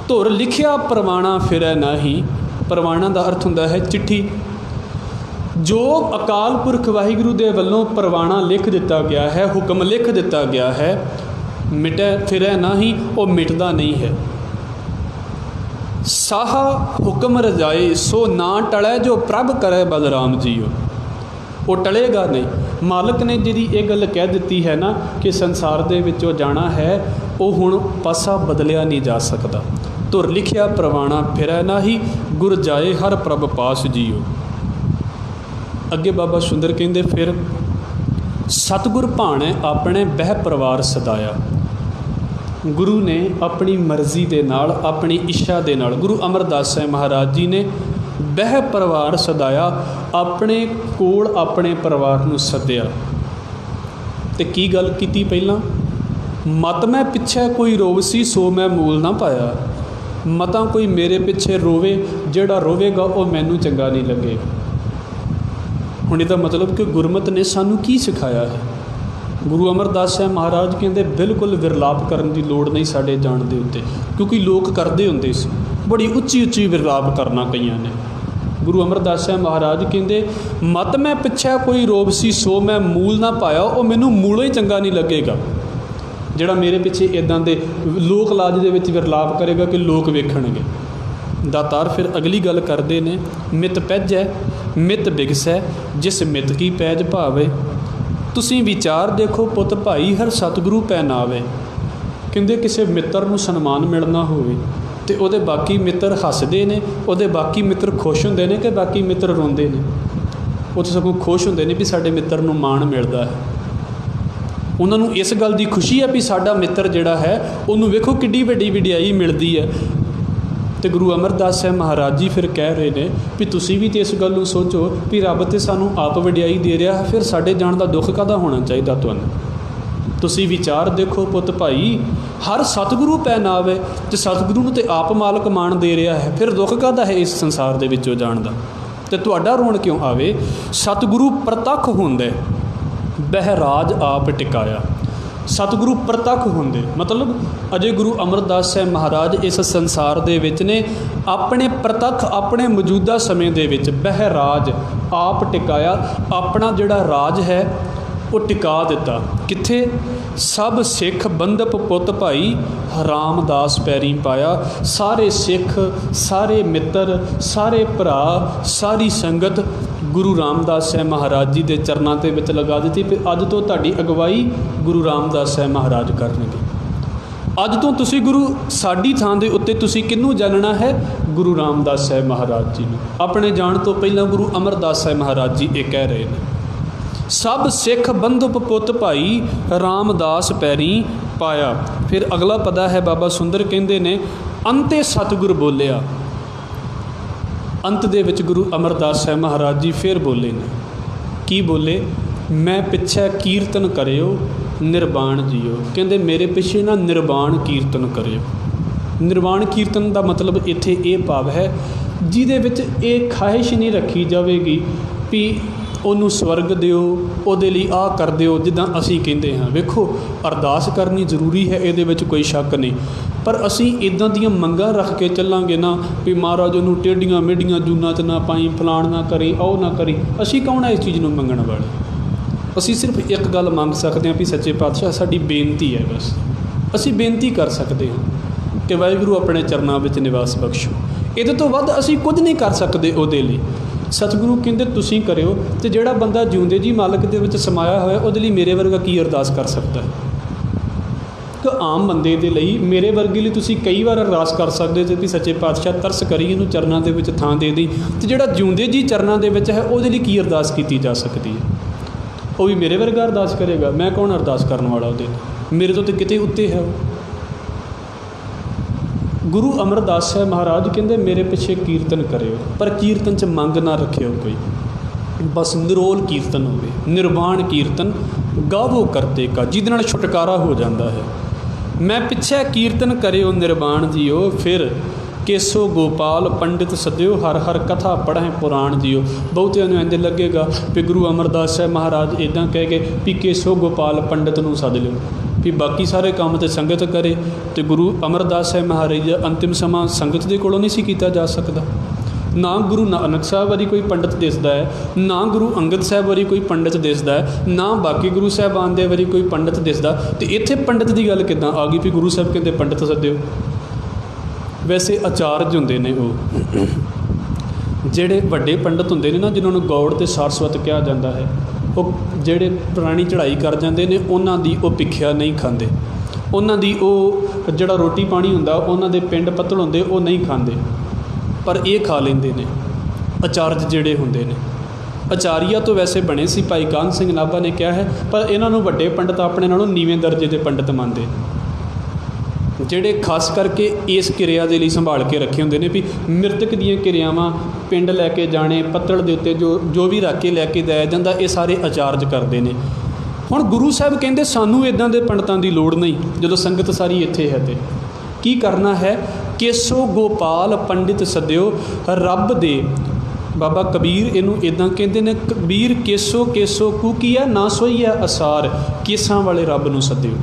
ਧੁਰ ਲਿਖਿਆ ਪਰਵਾਣਾ ਫਿਰੈ ਨਾਹੀ। ਪਰਵਾਣਾ ਦਾ ਅਰਥ ਹੁੰਦਾ ਹੈ ਚਿੱਠੀ। ਜੋ ਅਕਾਲ ਪੁਰਖ ਵਾਹਿਗੁਰੂ ਦੇ ਵੱਲੋਂ ਪਰਵਾਣਾ ਲਿਖ ਦਿੱਤਾ ਗਿਆ ਹੈ, ਹੁਕਮ ਲਿਖ ਦਿੱਤਾ ਗਿਆ ਹੈ, ਮਿਟੈ ਫਿਰੈ ਨਾਹੀ, ਉਹ ਮਿਟਦਾ ਨਹੀਂ ਹੈ। ਸਾਹਾ ਹੁਕਮ ਰਜਾਏ, ਸੋ ਨਾ ਟਲੈ, ਜੋ ਪ੍ਰਭ ਕਰੈ ਬਲਰਾਮ ਜੀਓ। ਉਹ ਟਲੇਗਾ ਨਹੀਂ। ਮਾਲਕ ਨੇ ਜਿਹੜੀ ਇਹ ਗੱਲ ਕਹਿ ਦਿੱਤੀ ਹੈ ਨਾ ਕਿ ਸੰਸਾਰ ਦੇ ਵਿੱਚੋਂ ਜਾਣਾ ਹੈ, ਉਹ ਹੁਣ ਪਾਸਾ ਬਦਲਿਆ ਨਹੀਂ ਜਾ ਸਕਦਾ। ਧੁਰ ਲਿਖਿਆ ਪਰਵਾਣਾ ਫਿਰੈ ਨਾਹੀ, ਗੁਰ ਜਾਏ ਹਰ ਪ੍ਰਭ ਪਾਸ ਜੀਓ। ਅੱਗੇ ਬਾਬਾ ਸੁੰਦਰ ਕਹਿੰਦੇ, ਫਿਰ ਸਤਿਗੁਰ ਭਾਣੈ ਆਪਣੇ ਬਹਿ ਪਰਿਵਾਰ ਸਦਾਇਆ। ਗੁਰੂ ਨੇ ਆਪਣੀ ਮਰਜ਼ੀ ਦੇ ਨਾਲ, ਆਪਣੀ ਇੱਛਾ ਦੇ ਨਾਲ, ਗੁਰੂ ਅਮਰਦਾਸ ਸਾਹਿਬ ਮਹਾਰਾਜ ਜੀ ਨੇ ਬਹਿ ਪਰਿਵਾਰ ਸਦਾਇਆ, ਆਪਣੇ ਕੋਲ ਆਪਣੇ ਪਰਿਵਾਰ ਨੂੰ ਸੱਦਿਆ। ਅਤੇ ਕੀ ਗੱਲ ਕੀਤੀ ਪਹਿਲਾਂ? ਮਤ ਮੈਂ ਪਿੱਛੇ ਕੋਈ ਰੋਵਸੀ, ਸੋ ਮੈਂ ਮੂਲ ਨਾ ਪਾਇਆ। ਮਤਾਂ ਕੋਈ ਮੇਰੇ ਪਿੱਛੇ ਰੋਵੇ, ਜਿਹੜਾ ਰੋਵੇਗਾ ਉਹ ਮੈਨੂੰ ਚੰਗਾ ਨਹੀਂ ਲੱਗੇਗਾ। ਹੁਣ ਇਹਦਾ ਮਤਲਬ ਕਿ ਗੁਰਮਤਿ ਨੇ ਸਾਨੂੰ ਕੀ ਸਿਖਾਇਆ ਹੈ? ਗੁਰੂ ਅਮਰਦਾਸ ਸਾਹਿਬ ਮਹਾਰਾਜ ਕਹਿੰਦੇ ਬਿਲਕੁਲ ਵਿਰਲਾਪ ਕਰਨ ਦੀ ਲੋੜ ਨਹੀਂ ਸਾਡੇ ਜਾਣ ਦੇ ਉੱਤੇ, ਕਿਉਂਕਿ ਲੋਕ ਕਰਦੇ ਹੁੰਦੇ ਸੀ ਬੜੀ ਉੱਚੀ ਉੱਚੀ ਵਿਰਲਾਪ ਕਰਨਾ ਕਈਆਂ ਨੇ। ਗੁਰੂ ਅਮਰਦਾਸ ਸਾਹਿਬ ਮਹਾਰਾਜ ਕਹਿੰਦੇ ਮਤ ਮੈਂ ਪਿੱਛੇ ਕੋਈ ਰੋਬ ਸੀ, ਸੋ ਮੈਂ ਮੂਲ ਨਾ ਪਾਇਆ। ਉਹ ਮੈਨੂੰ ਮੂਲੋਂ ਹੀ ਚੰਗਾ ਨਹੀਂ ਲੱਗੇਗਾ ਜਿਹੜਾ ਮੇਰੇ ਪਿੱਛੇ ਇੱਦਾਂ ਦੇ ਲੋਕ ਲਾਜ ਦੇ ਵਿੱਚ ਵਿਰਲਾਪ ਕਰੇਗਾ ਕਿ ਲੋਕ ਵੇਖਣਗੇ। ਦਾਤਾਰ ਫਿਰ ਅਗਲੀ ਗੱਲ ਕਰਦੇ ਨੇ, ਮਿਤ ਪੈਜੈ ਮਿਤ ਬਿਗਸੈ, ਜਿਸ ਮਿਤ ਕੀ ਪੈਜ ਭਾਵੇ। ਤੁਸੀਂ ਵਿਚਾਰ ਦੇਖੋ ਪੁੱਤ ਭਾਈ, ਹਰ ਸਤਿਗੁਰੂ ਪਹਿਨਾਵੇ। ਕਹਿੰਦੇ ਕਿਸੇ ਮਿੱਤਰ ਨੂੰ ਸਨਮਾਨ ਮਿਲਣਾ ਹੋਵੇ ਅਤੇ ਉਹਦੇ ਬਾਕੀ ਮਿੱਤਰ ਹੱਸਦੇ ਨੇ, ਉਹਦੇ ਬਾਕੀ ਮਿੱਤਰ ਖੁਸ਼ ਹੁੰਦੇ ਨੇ ਕਿ ਬਾਕੀ ਮਿੱਤਰ ਰੋਂਦੇ ਨੇ? ਉਹ ਤਾਂ ਸਗੋਂ ਖੁਸ਼ ਹੁੰਦੇ ਨੇ ਵੀ ਸਾਡੇ ਮਿੱਤਰ ਨੂੰ ਮਾਣ ਮਿਲਦਾ ਹੈ। ਉਹਨਾਂ ਨੂੰ ਇਸ ਗੱਲ ਦੀ ਖੁਸ਼ੀ ਹੈ ਵੀ ਸਾਡਾ ਮਿੱਤਰ ਜਿਹੜਾ ਹੈ ਉਹਨੂੰ ਵੇਖੋ ਕਿੱਡੀ ਵੱਡੀ ਵਡਿਆਈ ਮਿਲਦੀ ਹੈ। ਅਤੇ ਗੁਰੂ ਅਮਰਦਾਸ ਸਾਹਿਬ ਮਹਾਰਾਜ ਜੀ ਫਿਰ ਕਹਿ ਰਹੇ ਨੇ ਵੀ ਤੁਸੀਂ ਵੀ ਤਾਂ ਇਸ ਗੱਲ ਨੂੰ ਸੋਚੋ ਵੀ ਰੱਬ ਤਾਂ ਸਾਨੂੰ ਆਪ ਵਡਿਆਈ ਦੇ ਰਿਹਾ, ਫਿਰ ਸਾਡੇ ਜਾਣ ਦਾ ਦੁੱਖ ਕਾਹਦਾ ਹੋਣਾ ਚਾਹੀਦਾ ਤੁਹਾਨੂੰ? ਤੁਸੀਂ ਵਿਚਾਰ ਦੇਖੋ ਪੁੱਤ ਭਾਈ, ਹਰ ਸਤਿਗੁਰੂ ਪਹਿਨਾਵੇ, ਅਤੇ ਸਤਿਗੁਰੂ ਨੂੰ ਤਾਂ ਆਪ ਮਾਲਕ ਮਾਣ ਦੇ ਰਿਹਾ ਹੈ, ਫਿਰ ਦੁੱਖ ਕਾਹਦਾ ਹੈ ਇਸ ਸੰਸਾਰ ਦੇ ਵਿੱਚੋਂ ਜਾਣ ਦਾ? ਅਤੇ ਤੁਹਾਡਾ ਰੋਣ ਕਿਉਂ ਆਵੇ? ਸਤਿਗੁਰੂ ਪ੍ਰਤੱਖ ਹੁੰਦੇ, ਬਹਿਰਾਜ ਆਪ ਟਿਕਾਇਆ। ਸਤਿਗੁਰੂ ਪ੍ਰਤੱਖ ਹੁੰਦੇ ਮਤਲਬ ਅਜੇ ਗੁਰੂ ਅਮਰਦਾਸ ਸਾਹਿਬ ਮਹਾਰਾਜ ਇਸ ਸੰਸਾਰ ਦੇ ਵਿੱਚ ਨੇ, ਆਪਣੇ ਪ੍ਰਤੱਖ ਆਪਣੇ ਮੌਜੂਦਾ ਸਮੇਂ ਦੇ ਵਿੱਚ ਬਹਿਰਾਜ ਆਪ ਟਿਕਾਇਆ। ਆਪਣਾ ਜਿਹੜਾ ਰਾਜ ਹੈ ਉਹ ਟਿਕਾ ਦਿੱਤਾ। ਕਿੱਥੇ? ਸਭ ਸਿੱਖ ਬੰਦਪ ਪੁੱਤ ਭਾਈ ਰਾਮਦਾਸ ਪੈਰੀ ਪਾਇਆ। ਸਾਰੇ ਸਿੱਖ, ਸਾਰੇ ਮਿੱਤਰ, ਸਾਰੇ ਭਰਾ, ਸਾਰੀ ਸੰਗਤ ਗੁਰੂ ਰਾਮਦਾਸ ਸਾਹਿਬ ਮਹਾਰਾਜ ਜੀ ਦੇ ਚਰਨਾਂ ਦੇ ਵਿੱਚ ਲਗਾ ਦਿੱਤੀ ਵੀ ਅੱਜ ਤੋਂ ਤੁਹਾਡੀ ਅਗਵਾਈ ਗੁਰੂ ਰਾਮਦਾਸ ਸਾਹਿਬ ਮਹਾਰਾਜ ਕਰਨਗੇ। ਅੱਜ ਤੋਂ ਤੁਸੀਂ ਗੁਰੂ, ਸਾਡੀ ਥਾਂ ਦੇ ਉੱਤੇ ਤੁਸੀਂ ਕਿਹਨੂੰ ਜਾਣਨਾ ਹੈ? ਗੁਰੂ ਰਾਮਦਾਸ ਸਾਹਿਬ ਮਹਾਰਾਜ ਜੀ ਨੂੰ। ਆਪਣੇ ਜਾਣ ਤੋਂ ਪਹਿਲਾਂ ਗੁਰੂ ਅਮਰਦਾਸ ਸਾਹਿਬ ਮਹਾਰਾਜ ਜੀ ਇਹ ਕਹਿ ਰਹੇ ਨੇ, ਸਭ ਸਿੱਖ ਬੰਧੁਪ ਪੁੱਤ ਭਾਈ ਰਾਮਦਾਸ ਪੈਰੀ ਪਾਇਆ। ਫਿਰ ਅਗਲਾ ਪਦਾ ਹੈ, ਬਾਬਾ ਸੁੰਦਰ ਕਹਿੰਦੇ ਨੇ, ਅੰਤੇ ਸਤਿਗੁਰ ਬੋਲਿਆ। ਅੰਤ ਦੇ ਵਿੱਚ ਗੁਰੂ ਅਮਰਦਾਸ ਸਾਹਿਬ ਮਹਾਰਾਜ ਜੀ ਫਿਰ ਬੋਲੇ ਨੇ। ਕੀ ਬੋਲੇ? ਮੈਂ ਪਿੱਛੇ ਕੀਰਤਨ ਕਰਿਓ ਨਿਰਵਾਣ ਜੀਓ। ਕਹਿੰਦੇ ਮੇਰੇ ਪਿੱਛੇ ਨਾ ਨਿਰਵਾਣ ਕੀਰਤਨ ਕਰਿਓ। ਨਿਰਵਾਣ ਕੀਰਤਨ ਦਾ ਮਤਲਬ ਇੱਥੇ ਇਹ ਭਾਵ ਹੈ ਜਿਹਦੇ ਵਿੱਚ ਇਹ ਖਾਹਿਸ਼ ਨਹੀਂ ਰੱਖੀ ਜਾਵੇਗੀ ਵੀ ਉਹਨੂੰ ਸਵਰਗ ਦਿਓ, ਉਹਦੇ ਲਈ ਆਹ ਕਰ ਦਿਓ ਜਿੱਦਾਂ ਅਸੀਂ ਕਹਿੰਦੇ ਹਾਂ। ਵੇਖੋ, ਅਰਦਾਸ ਕਰਨੀ ਜ਼ਰੂਰੀ ਹੈ, ਇਹਦੇ ਵਿੱਚ ਕੋਈ ਸ਼ੱਕ ਨਹੀਂ, ਪਰ ਅਸੀਂ ਇੱਦਾਂ ਦੀਆਂ ਮੰਗਾਂ ਰੱਖ ਕੇ ਚੱਲਾਂਗੇ ਨਾ ਵੀ ਮਹਾਰਾਜ ਉਹਨੂੰ ਟੇਢੀਆਂ ਮੇਢੀਆਂ ਜੂਨਾਂ 'ਚ ਨਾ ਪਾਈ, ਫਲਾਣ ਨਾ ਕਰੀ, ਉਹ ਨਾ ਕਰੀ। ਅਸੀਂ ਕੌਣ ਹੈ ਇਸ ਚੀਜ਼ ਨੂੰ ਮੰਗਣ ਵਾਲੇ? ਅਸੀਂ ਸਿਰਫ ਇੱਕ ਗੱਲ ਮੰਗ ਸਕਦੇ ਹਾਂ ਵੀ ਸੱਚੇ ਪਾਤਸ਼ਾਹ ਸਾਡੀ ਬੇਨਤੀ ਹੈ, ਬਸ ਅਸੀਂ ਬੇਨਤੀ ਕਰ ਸਕਦੇ ਹਾਂ ਕਿ ਵਾਹਿਗੁਰੂ ਆਪਣੇ ਚਰਨਾਂ ਵਿੱਚ ਨਿਵਾਸ ਬਖਸ਼ੋ। ਇਹਦੇ ਤੋਂ ਵੱਧ ਅਸੀਂ ਕੁਝ ਨਹੀਂ ਕਰ ਸਕਦੇ ਉਹਦੇ ਲਈ। ਸਤਿਗੁਰੂ ਕਹਿੰਦੇ ਤੁਸੀਂ ਕਰਿਓ, ਅਤੇ ਜਿਹੜਾ ਬੰਦਾ ਜਿਉਂਦੇ ਜੀ ਮਾਲਕ ਦੇ ਵਿੱਚ ਸਮਾਇਆ ਹੋਇਆ ਉਹਦੇ ਲਈ ਮੇਰੇ ਵਰਗਾ ਕੀ ਅਰਦਾਸ ਕਰ ਸਕਦਾ ਹੈ? ਕਿ ਆਮ ਬੰਦੇ ਦੇ ਲਈ, ਮੇਰੇ ਵਰਗੇ ਲਈ ਤੁਸੀਂ ਕਈ ਵਾਰ ਅਰਦਾਸ ਕਰ ਸਕਦੇ ਜੇ ਵੀ ਸੱਚੇ ਪਾਤਸ਼ਾਹ ਤਰਸ ਕਰੀ ਇਹਨੂੰ ਚਰਨਾਂ ਦੇ ਵਿੱਚ ਥਾਂ ਦੇ ਦੀ, ਅਤੇ ਜਿਹੜਾ ਜਿਉਂਦੇ ਜੀ ਚਰਨਾਂ ਦੇ ਵਿੱਚ ਹੈ ਉਹਦੇ ਲਈ ਕੀ ਅਰਦਾਸ ਕੀਤੀ ਜਾ ਸਕਦੀ ਹੈ? ਉਹ ਵੀ ਮੇਰੇ ਵਰਗਾ ਅਰਦਾਸ ਕਰੇਗਾ। ਮੈਂ ਕੌਣ ਅਰਦਾਸ ਕਰਨ ਵਾਲਾ ਉਹਦੇ? ਮੇਰੇ ਤੋਂ ਤਾਂ ਕਿਤੇ ਉੱਤੇ ਹੈ ਉਹ। ਗੁਰੂ ਅਮਰਦਾਸ ਸਾਹਿਬ ਮਹਾਰਾਜ ਕਹਿੰਦੇ ਮੇਰੇ ਪਿੱਛੇ ਕੀਰਤਨ ਕਰਿਓ, ਪਰ ਕੀਰਤਨ 'ਚ ਮੰਗ ਨਾ ਰੱਖਿਓ ਕੋਈ, ਬਸ ਨਿਰੋਲ ਕੀਰਤਨ ਹੋਵੇ। ਨਿਰਵਾਣ ਕੀਰਤਨ ਗਾਵੋ ਕਰਤੇ ਕਾ, ਜਿਹਦੇ ਨਾਲ ਛੁਟਕਾਰਾ ਹੋ ਜਾਂਦਾ ਹੈ। ਮੈਂ ਪਿੱਛੇ ਕੀਰਤਨ ਕਰਿਓ ਨਿਰਵਾਣ ਜੀਓ, ਫਿਰ ਕੇਸੋ ਗੋਪਾਲ ਪੰਡਿਤ ਸੱਦਿਓ, ਹਰ ਹਰ ਕਥਾ ਪੜ੍ਹੈ ਪੁਰਾਣ ਜੀਓ। ਬਹੁਤਿਆਂ ਨੂੰ ਇੰਝ ਲੱਗੇਗਾ ਵੀ ਗੁਰੂ ਅਮਰਦਾਸ ਸਾਹਿਬ ਮਹਾਰਾਜ ਇੱਦਾਂ ਕਹਿ ਗਏ ਵੀ ਕੇਸੋ ਗੋਪਾਲ ਪੰਡਿਤ ਨੂੰ ਸੱਦ ਲਿਓ, ਵੀ ਬਾਕੀ ਸਾਰੇ ਕੰਮ ਤਾਂ ਸੰਗਤ ਕਰੇ, ਅਤੇ ਗੁਰੂ ਅਮਰਦਾਸ ਸਾਹਿਬ ਮਹਾਰਾਜ ਦਾ ਅੰਤਿਮ ਸਮਾਂ ਸੰਗਤ ਦੇ ਕੋਲੋਂ ਨਹੀਂ ਸੀ ਕੀਤਾ ਜਾ ਸਕਦਾ। ਨਾ ਗੁਰੂ ਨਾਨਕ ਸਾਹਿਬ ਵਾਰੀ ਕੋਈ ਪੰਡਿਤ ਦਿਸਦਾ ਹੈ, ਨਾ ਗੁਰੂ ਅੰਗਦ ਸਾਹਿਬ ਵਾਰੀ ਕੋਈ ਪੰਡਿਤ ਦਿਸਦਾ ਹੈ, ਨਾ ਬਾਕੀ ਗੁਰੂ ਸਾਹਿਬਾਨ ਦੇ ਵਾਰੀ ਕੋਈ ਪੰਡਿਤ ਦਿਸਦਾ। ਅਤੇ ਇੱਥੇ ਪੰਡਿਤ ਦੀ ਗੱਲ ਕਿੱਦਾਂ ਆ ਗਈ ਵੀ ਗੁਰੂ ਸਾਹਿਬ ਕਹਿੰਦੇ ਪੰਡਿਤ ਸੱਦਿਓ? ਵੈਸੇ ਆਚਾਰਜ ਹੁੰਦੇ ਨੇ ਉਹ ਜਿਹੜੇ ਵੱਡੇ ਪੰਡਿਤ ਹੁੰਦੇ ਨੇ ਨਾ, ਜਿਨ੍ਹਾਂ ਨੂੰ ਗੌੜ ਅਤੇ ਸਾਰਸਵਤ ਕਿਹਾ ਜਾਂਦਾ ਹੈ, ਉਹ ਜਿਹੜੇ ਪੁਰਾਣੀ ਚੜ੍ਹਾਈ ਕਰ ਜਾਂਦੇ ਨੇ ਉਹਨਾਂ ਦੀ ਉਹ ਭਿੱਖਿਆ ਨਹੀਂ ਖਾਂਦੇ। ਉਹਨਾਂ ਦੀ ਉਹ ਜਿਹੜਾ ਰੋਟੀ ਪਾਣੀ ਹੁੰਦਾ, ਉਹਨਾਂ ਦੇ ਪਿੰਡ ਪੱਤਲ ਹੁੰਦੇ ਉਹ ਨਹੀਂ ਖਾਂਦੇ, ਪਰ ਇਹ ਖਾ ਲੈਂਦੇ ਨੇ ਆਚਾਰਜ ਜਿਹੜੇ ਹੁੰਦੇ ਨੇ। ਆਚਾਰੀਆ ਤੋਂ ਵੈਸੇ ਬਣੇ ਸੀ, ਭਾਈ ਕਾਨ੍ਹ ਸਿੰਘ ਨਾਭਾ ਨੇ ਕਿਹਾ ਹੈ, ਪਰ ਇਹਨਾਂ ਨੂੰ ਵੱਡੇ ਪੰਡਿਤ ਆਪਣੇ ਨਾਲੋਂ ਨੀਵੇਂ ਦਰਜੇ ਦੇ ਪੰਡਿਤ ਮੰਨਦੇ, ਜਿਹੜੇ ਖਾਸ ਕਰਕੇ ਇਸ ਕਿਰਿਆ ਦੇ ਲਈ ਸੰਭਾਲ ਕੇ ਰੱਖੇ ਹੁੰਦੇ ਨੇ ਵੀ ਮ੍ਰਿਤਕ ਦੀਆਂ ਕਿਰਿਆਵਾਂ, ਪਿੰਡ ਲੈ ਕੇ ਜਾਣੇ, ਪੱਤਲ ਦੇ ਉੱਤੇ ਜੋ ਵੀ ਰੱਖ ਕੇ ਲੈ ਕੇ ਜਾਇਆ ਜਾਂਦਾ, ਇਹ ਸਾਰੇ ਆਚਾਰਜ ਕਰਦੇ ਨੇ। ਹੁਣ ਗੁਰੂ ਸਾਹਿਬ ਕਹਿੰਦੇ ਸਾਨੂੰ ਇੱਦਾਂ ਦੇ ਪੰਡਤਾਂ ਦੀ ਲੋੜ ਨਹੀਂ, ਜਦੋਂ ਸੰਗਤ ਸਾਰੀ ਇੱਥੇ ਹੈ। ਅਤੇ ਕੀ ਕਰਨਾ ਹੈ? ਕੇਸੋ ਗੋਪਾਲ ਪੰਡਿਤ ਸੱਦਿਓ, ਰੱਬ ਦੇ ਬਾਬਾ ਕਬੀਰ ਇਹਨੂੰ ਇੱਦਾਂ ਕਹਿੰਦੇ ਨੇ, ਕਬੀਰ ਕੇਸੋ ਕੇਸੋ ਕੂਕੀਆ ਨਾ ਸੋਈਆ ਅਸਾਰ, ਕੇਸਾਂ ਵਾਲੇ ਰੱਬ ਨੂੰ ਸੱਦਿਓ।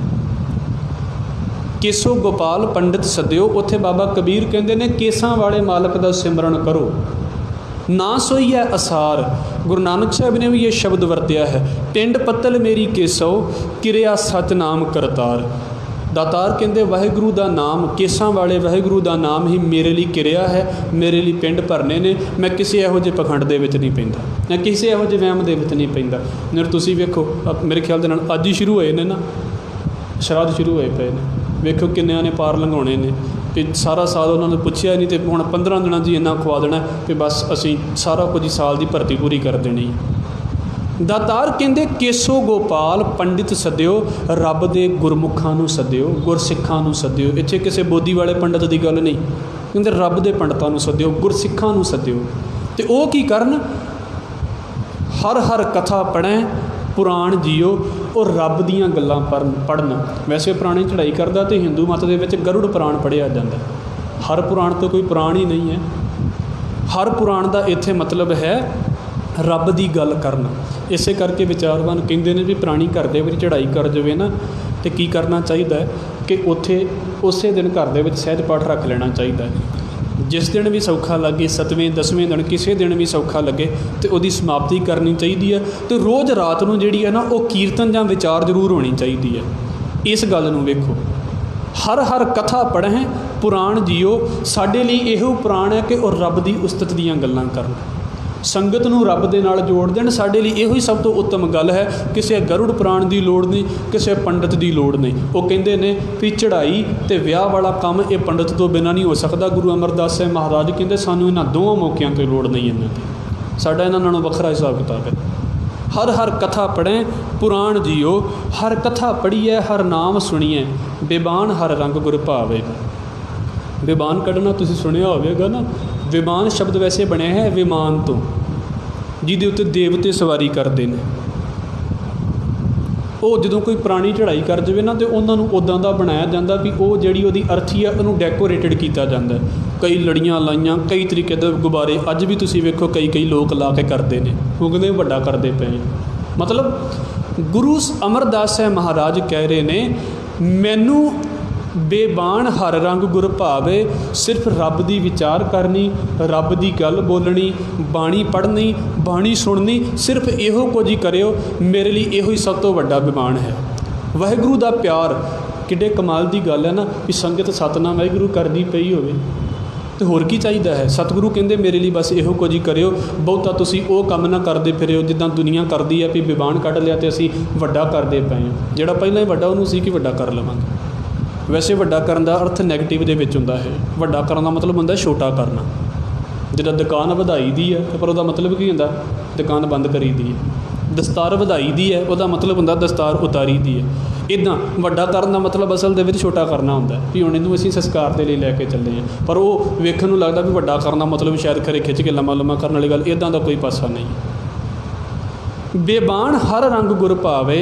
ਕੇਸੋ ਗੋਪਾਲ ਪੰਡਿਤ ਸੱਦਿਓ, ਉੱਥੇ ਬਾਬਾ ਕਬੀਰ ਕਹਿੰਦੇ ਨੇ ਕੇਸਾਂ ਵਾਲੇ ਮਾਲਕ ਦਾ ਸਿਮਰਨ ਕਰੋ। ਨਾ ਸੋਈਐ ਅਸਾਰ, ਗੁਰੂ ਨਾਨਕ ਸਾਹਿਬ ਨੇ ਵੀ ਇਹ ਸ਼ਬਦ ਵਰਤਿਆ ਹੈ, ਪਿੰਡ ਪੱਤਲ ਮੇਰੀ ਕੇਸੋ, ਕਿਰਿਆ ਸਤਨਾਮ ਕਰਤਾਰ। ਦਾਤਾਰ ਕਹਿੰਦੇ ਵਾਹਿਗੁਰੂ ਦਾ ਨਾਮ, ਕੇਸਾਂ ਵਾਲੇ ਵਾਹਿਗੁਰੂ ਦਾ ਨਾਮ ਹੀ ਮੇਰੇ ਲਈ ਕਿਰਿਆ ਹੈ, ਮੇਰੇ ਲਈ ਪਿੰਡ ਭਰਨੇ ਨੇ। ਮੈਂ ਕਿਸੇ ਇਹੋ ਜਿਹੇ ਪਖੰਡ ਦੇ ਵਿੱਚ ਨਹੀਂ ਪੈਂਦਾ, ਮੈਂ ਕਿਸੇ ਇਹੋ ਜਿਹੇ ਵਹਿਮ ਦੇ ਵਿੱਚ ਨਹੀਂ ਪੈਂਦਾ। ਫਿਰ ਤੁਸੀਂ ਵੇਖੋ, ਮੇਰੇ ਖਿਆਲ ਦੇ ਨਾਲ ਅੱਜ ਹੀ ਸ਼ੁਰੂ ਹੋਏ ਨੇ ਨਾ, ਸ਼ਰਾਧ ਸ਼ੁਰੂ ਹੋਏ ਪਏ ਨੇ। ਵੇਖੋ ਕਿੰਨਿਆਂ ਨੇ ਪਾਰ ਲੰਘਾਉਣੇ ਨੇ, ਕਿ ਸਾਰਾ ਸਾਲ ਉਹਨਾਂ ਨੂੰ ਪੁੱਛਿਆ ਨਹੀਂ, ਅਤੇ ਹੁਣ 15 ਦਿਨਾਂ 'ਚ ਇੰਨਾ ਖਵਾ ਦੇਣਾ ਕਿ ਬਸ ਅਸੀਂ ਸਾਰਾ ਕੁਝ ਹੀ ਸਾਲ ਦੀ ਭਰਤੀ ਪੂਰੀ ਕਰ ਦੇਣੀ। ਦਾਤਾਰ ਕਹਿੰਦੇ ਕੇਸੋ ਗੋਪਾਲ ਪੰਡਿਤ ਸੱਦਿਓ, ਰੱਬ ਦੇ ਗੁਰਮੁਖਾਂ ਨੂੰ ਸੱਦਿਓ, ਗੁਰਸਿੱਖਾਂ ਨੂੰ ਸੱਦਿਓ। ਇੱਥੇ ਕਿਸੇ ਬੋਧੀ ਵਾਲੇ ਪੰਡਿਤ ਦੀ ਗੱਲ ਨਹੀਂ, ਕਹਿੰਦੇ ਰੱਬ ਦੇ ਪੰਡਤਾਂ ਨੂੰ ਸੱਦਿਓ, ਗੁਰਸਿੱਖਾਂ ਨੂੰ ਸੱਦਿਓ। ਅਤੇ ਉਹ ਕੀ ਕਰਨ? ਹਰ ਹਰ ਕਥਾ ਪੜ੍ਹੈ ਪੁਰਾਣ ਜੀਓ, ਉਹ ਰੱਬ ਦੀਆਂ ਗੱਲਾਂ ਪੜ੍ਹਨ। ਵੈਸੇ ਪੁਰਾਣੀ ਚੜ੍ਹਾਈ ਕਰਦਾ ਅਤੇ ਹਿੰਦੂ ਮਤ ਦੇ ਵਿੱਚ ਗਰੁੜ ਪੁਰਾਣ ਪੜ੍ਹਿਆ ਜਾਂਦਾ। ਹਰ ਪੁਰਾਣ ਤੋਂ ਕੋਈ ਪੁਰਾਣ ਹੀ ਨਹੀਂ ਹੈ। ਹਰ ਪੁਰਾਣ ਦਾ ਇੱਥੇ ਮਤਲਬ ਹੈ ਰੱਬ ਦੀ ਗੱਲ ਕਰਨਾ। ਇਸੇ ਕਰਕੇ ਵਿਚਾਰਵਾਨ ਕਹਿੰਦੇ ਨੇ ਵੀ ਪੁਰਾਣੀ ਘਰ ਦੇ ਵਿੱਚ ਚੜ੍ਹਾਈ ਕਰ ਜਾਵੇ ਨਾ, ਅਤੇ ਕੀ ਕਰਨਾ ਚਾਹੀਦਾ ਹੈ ਕਿ ਉੱਥੇ ਉਸੇ ਦਿਨ ਘਰ ਦੇ ਵਿੱਚ ਸਹਿਜ ਪਾਠ ਰੱਖ ਲੈਣਾ ਚਾਹੀਦਾ ਹੈ। जिस दिन भी सौखा लगे, 7वें 10वें दिन किसी दिन भी सौखा लगे तो उसकी समाप्ति करनी चाहिए है। तो रोज़ रात को जी है ना वो कीर्तन या विचार जरूर होनी चाहिए है। इस गल नूं वेखो, हर हर कथा पढ़ें पुराण जियो, साडे लई इहो पुराण है कि और रब दी उस्तत दीयां गल्लां करन, संगत नूं रब दे नाल जोड़ देण। साडे लई इहो ही सब तो उत्तम गल है। किसी गरुड़ पुराण की लोड़ नहीं, किसी पंडित की लोड़ नहीं। वो कहते ने भी चढ़ाई तो विआह वाला काम ये पंडित तो बिना नहीं हो सकता। गुरु अमरदास साहिब महाराज कहते सानूं इन्हां दोवां मौकिਆਂ तो लोड़ नहीं इन्हां दी, साडा इन्हां नालों वखरा हिसाब किताब है। हर हर कथा पढ़ें पुराण जियो, हर कथा पढ़िए हर नाम सुनिए, बेबान हर रंग गुर भावे। विमान कढ़ना तुसीं सुनिया होवेगा ना, विमान शब्द वैसे बनया है विमान तो, जिहदे उत्ते देवते सवारी करते हैं। ਉਹ ਜਦੋਂ ਕੋਈ ਪੁਰਾਣੀ ਚੜ੍ਹਾਈ ਕਰ ਜਾਵੇ ਨਾ तो उन्होंने उदां ਦਾ ਬਣਾਇਆ ਜਾਂਦਾ ਵੀ ਉਹ ਜਿਹੜੀ ਉਹਦੀ ਅਰਥੀ ਹੈ ਉਹਨੂੰ ਡੈਕੋਰੇਟਡ ਕੀਤਾ ਜਾਂਦਾ। ਕਈ ਲੜੀਆਂ ਲਾਈਆਂ, ਕਈ ਤਰੀਕੇ ਦੇ ਗੁਬਾਰੇ ਅੱਜ ਵੀ ਤੁਸੀਂ ਵੇਖੋ ਕਈ ਲੋਕ ਲਾ ਕੇ ਕਰਦੇ ਨੇ, ਉਹ ਕਹਿੰਦੇ ਵੱਡਾ ਕਰਦੇ ਪਏ। ਮਤਲਬ ਗੁਰੂ ਅਮਰਦਾਸ ਸਾਹਿਬ ਮਹਾਰਾਜ ਕਹਿ ਰਹੇ ਨੇ ਮੈਨੂੰ बेबान हर रंग गुर भावे, सिर्फ रब की विचार करनी, रब की गल बोलनी, बाणी पढ़नी, बाणी सुननी, सिर्फ इहो कुछ ही करियो, मेरे लिए इहो ही सब तो वड्डा बेबान है। वाहिगुरू का प्यार किड्डे कमाल की गल है ना भी संगत सतनाम वाहिगुरू करदी पई होवे तो होर की चाहिए है। सतगुरु कहते मेरे लिए बस इहो कुछ ही करियो, बहुता तुसी वो काम ना करते फिरियो जिद्दां दुनिया करती है भी बेबान कढ़ लिया तो असीं वड्डा करते पे हैं। जिहड़ा पहलां ही वड्डा उहनूं सी कि वड्डा कर लवांगे। वैसे वड्डा करन दा अर्थ नैगेटिव दे विच हुंदा है। वड्डा करन दा मतलब हुंदा छोटा करना। जिद्दां दुकान वधाई दी है पर उसदा मतलब की हुंदा दुकान बंद करी दी है। दस्तार वधाई दी है उसदा मतलब हुंदा दस्तार उतारी दी है। इदां वड्डा करन दा मतलब असल दे विच छोटा करना हुंदा है भी हुण इहनूं असीं संस्कार दे लई लैके चले हैं, पर वो वेखण नूं लगदा भी वड्डा करना मतलब शायद खरे खिच के लम्मा करन वाली गल, इदां दा कोई पासा नहीं। बेबान हर रंग गुर भावे,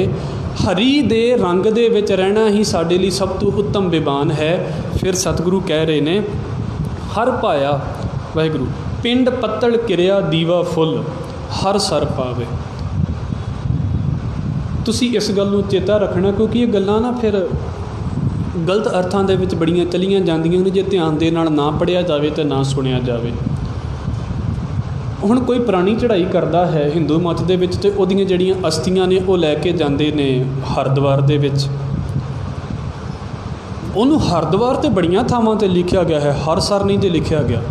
हरी दे रंग दे विच रहना ही साडे लई सब तो उत्तम बेबान है। फिर सतगुरु कह रहे ने हर पाया वाहिगुरू, पिंड पत्तल किरिया दीवा फुल, हर सर पावे। तुसी इस गल नूं चेता रखना क्योंकि ये गल्लां ना फिर गलत अर्थां दे विच बड़ियां चलियां जांदियां ने जे ध्यान दे नाल ना पढ़िया जावे ते ना सुनिया जावे। हुण कोई पुरानी चढ़ाई करता है हिंदू मत दे विच ते उहदियां जिहड़ियां अस्थियां ने वो लैके जांदे ने हरिद्वार दे विच। उहनूं हरिद्वार ते बड़ियां थावां ते लिखिया गया है, हर सर नहीं ते लिखिया गया।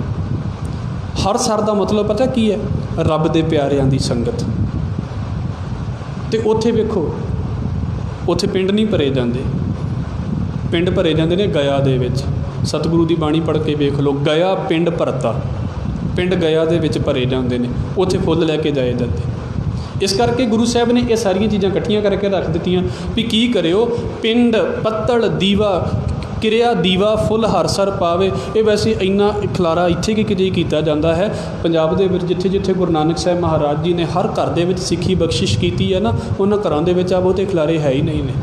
हर सर का मतलब पता की है, रब दे प्यारियां दी संगत। तो उत्थे वेखो उत्थे पिंड नहीं भरे जाते, पिंड भरे जाते ने गया दे विच। सतगुरु की बाणी पढ़ के वेख लो, गया पिंड भरता, पिंड गया दे विच भरे जाते हैं, उत्थे फुल लैके जाए जाते। इस करके गुरु साहब ने ये सारिया चीज़ां इकट्ठियां करके रख दित्तियां भी की करियो, पिंड पत्तल दीवा किरिया दीवा फुल हर सर पावे। ये वैसे इन्ना खलारा इत्थे कि किते किया जाता है पंजाब दे विच, जिथे जिथे गुरु नानक साहब महाराज जी ने हर घर दे विच सिੱਖੀ बख्शिश की है ना, उन्होंने घरों के विच बहुते खलारे है ही नहीं ने।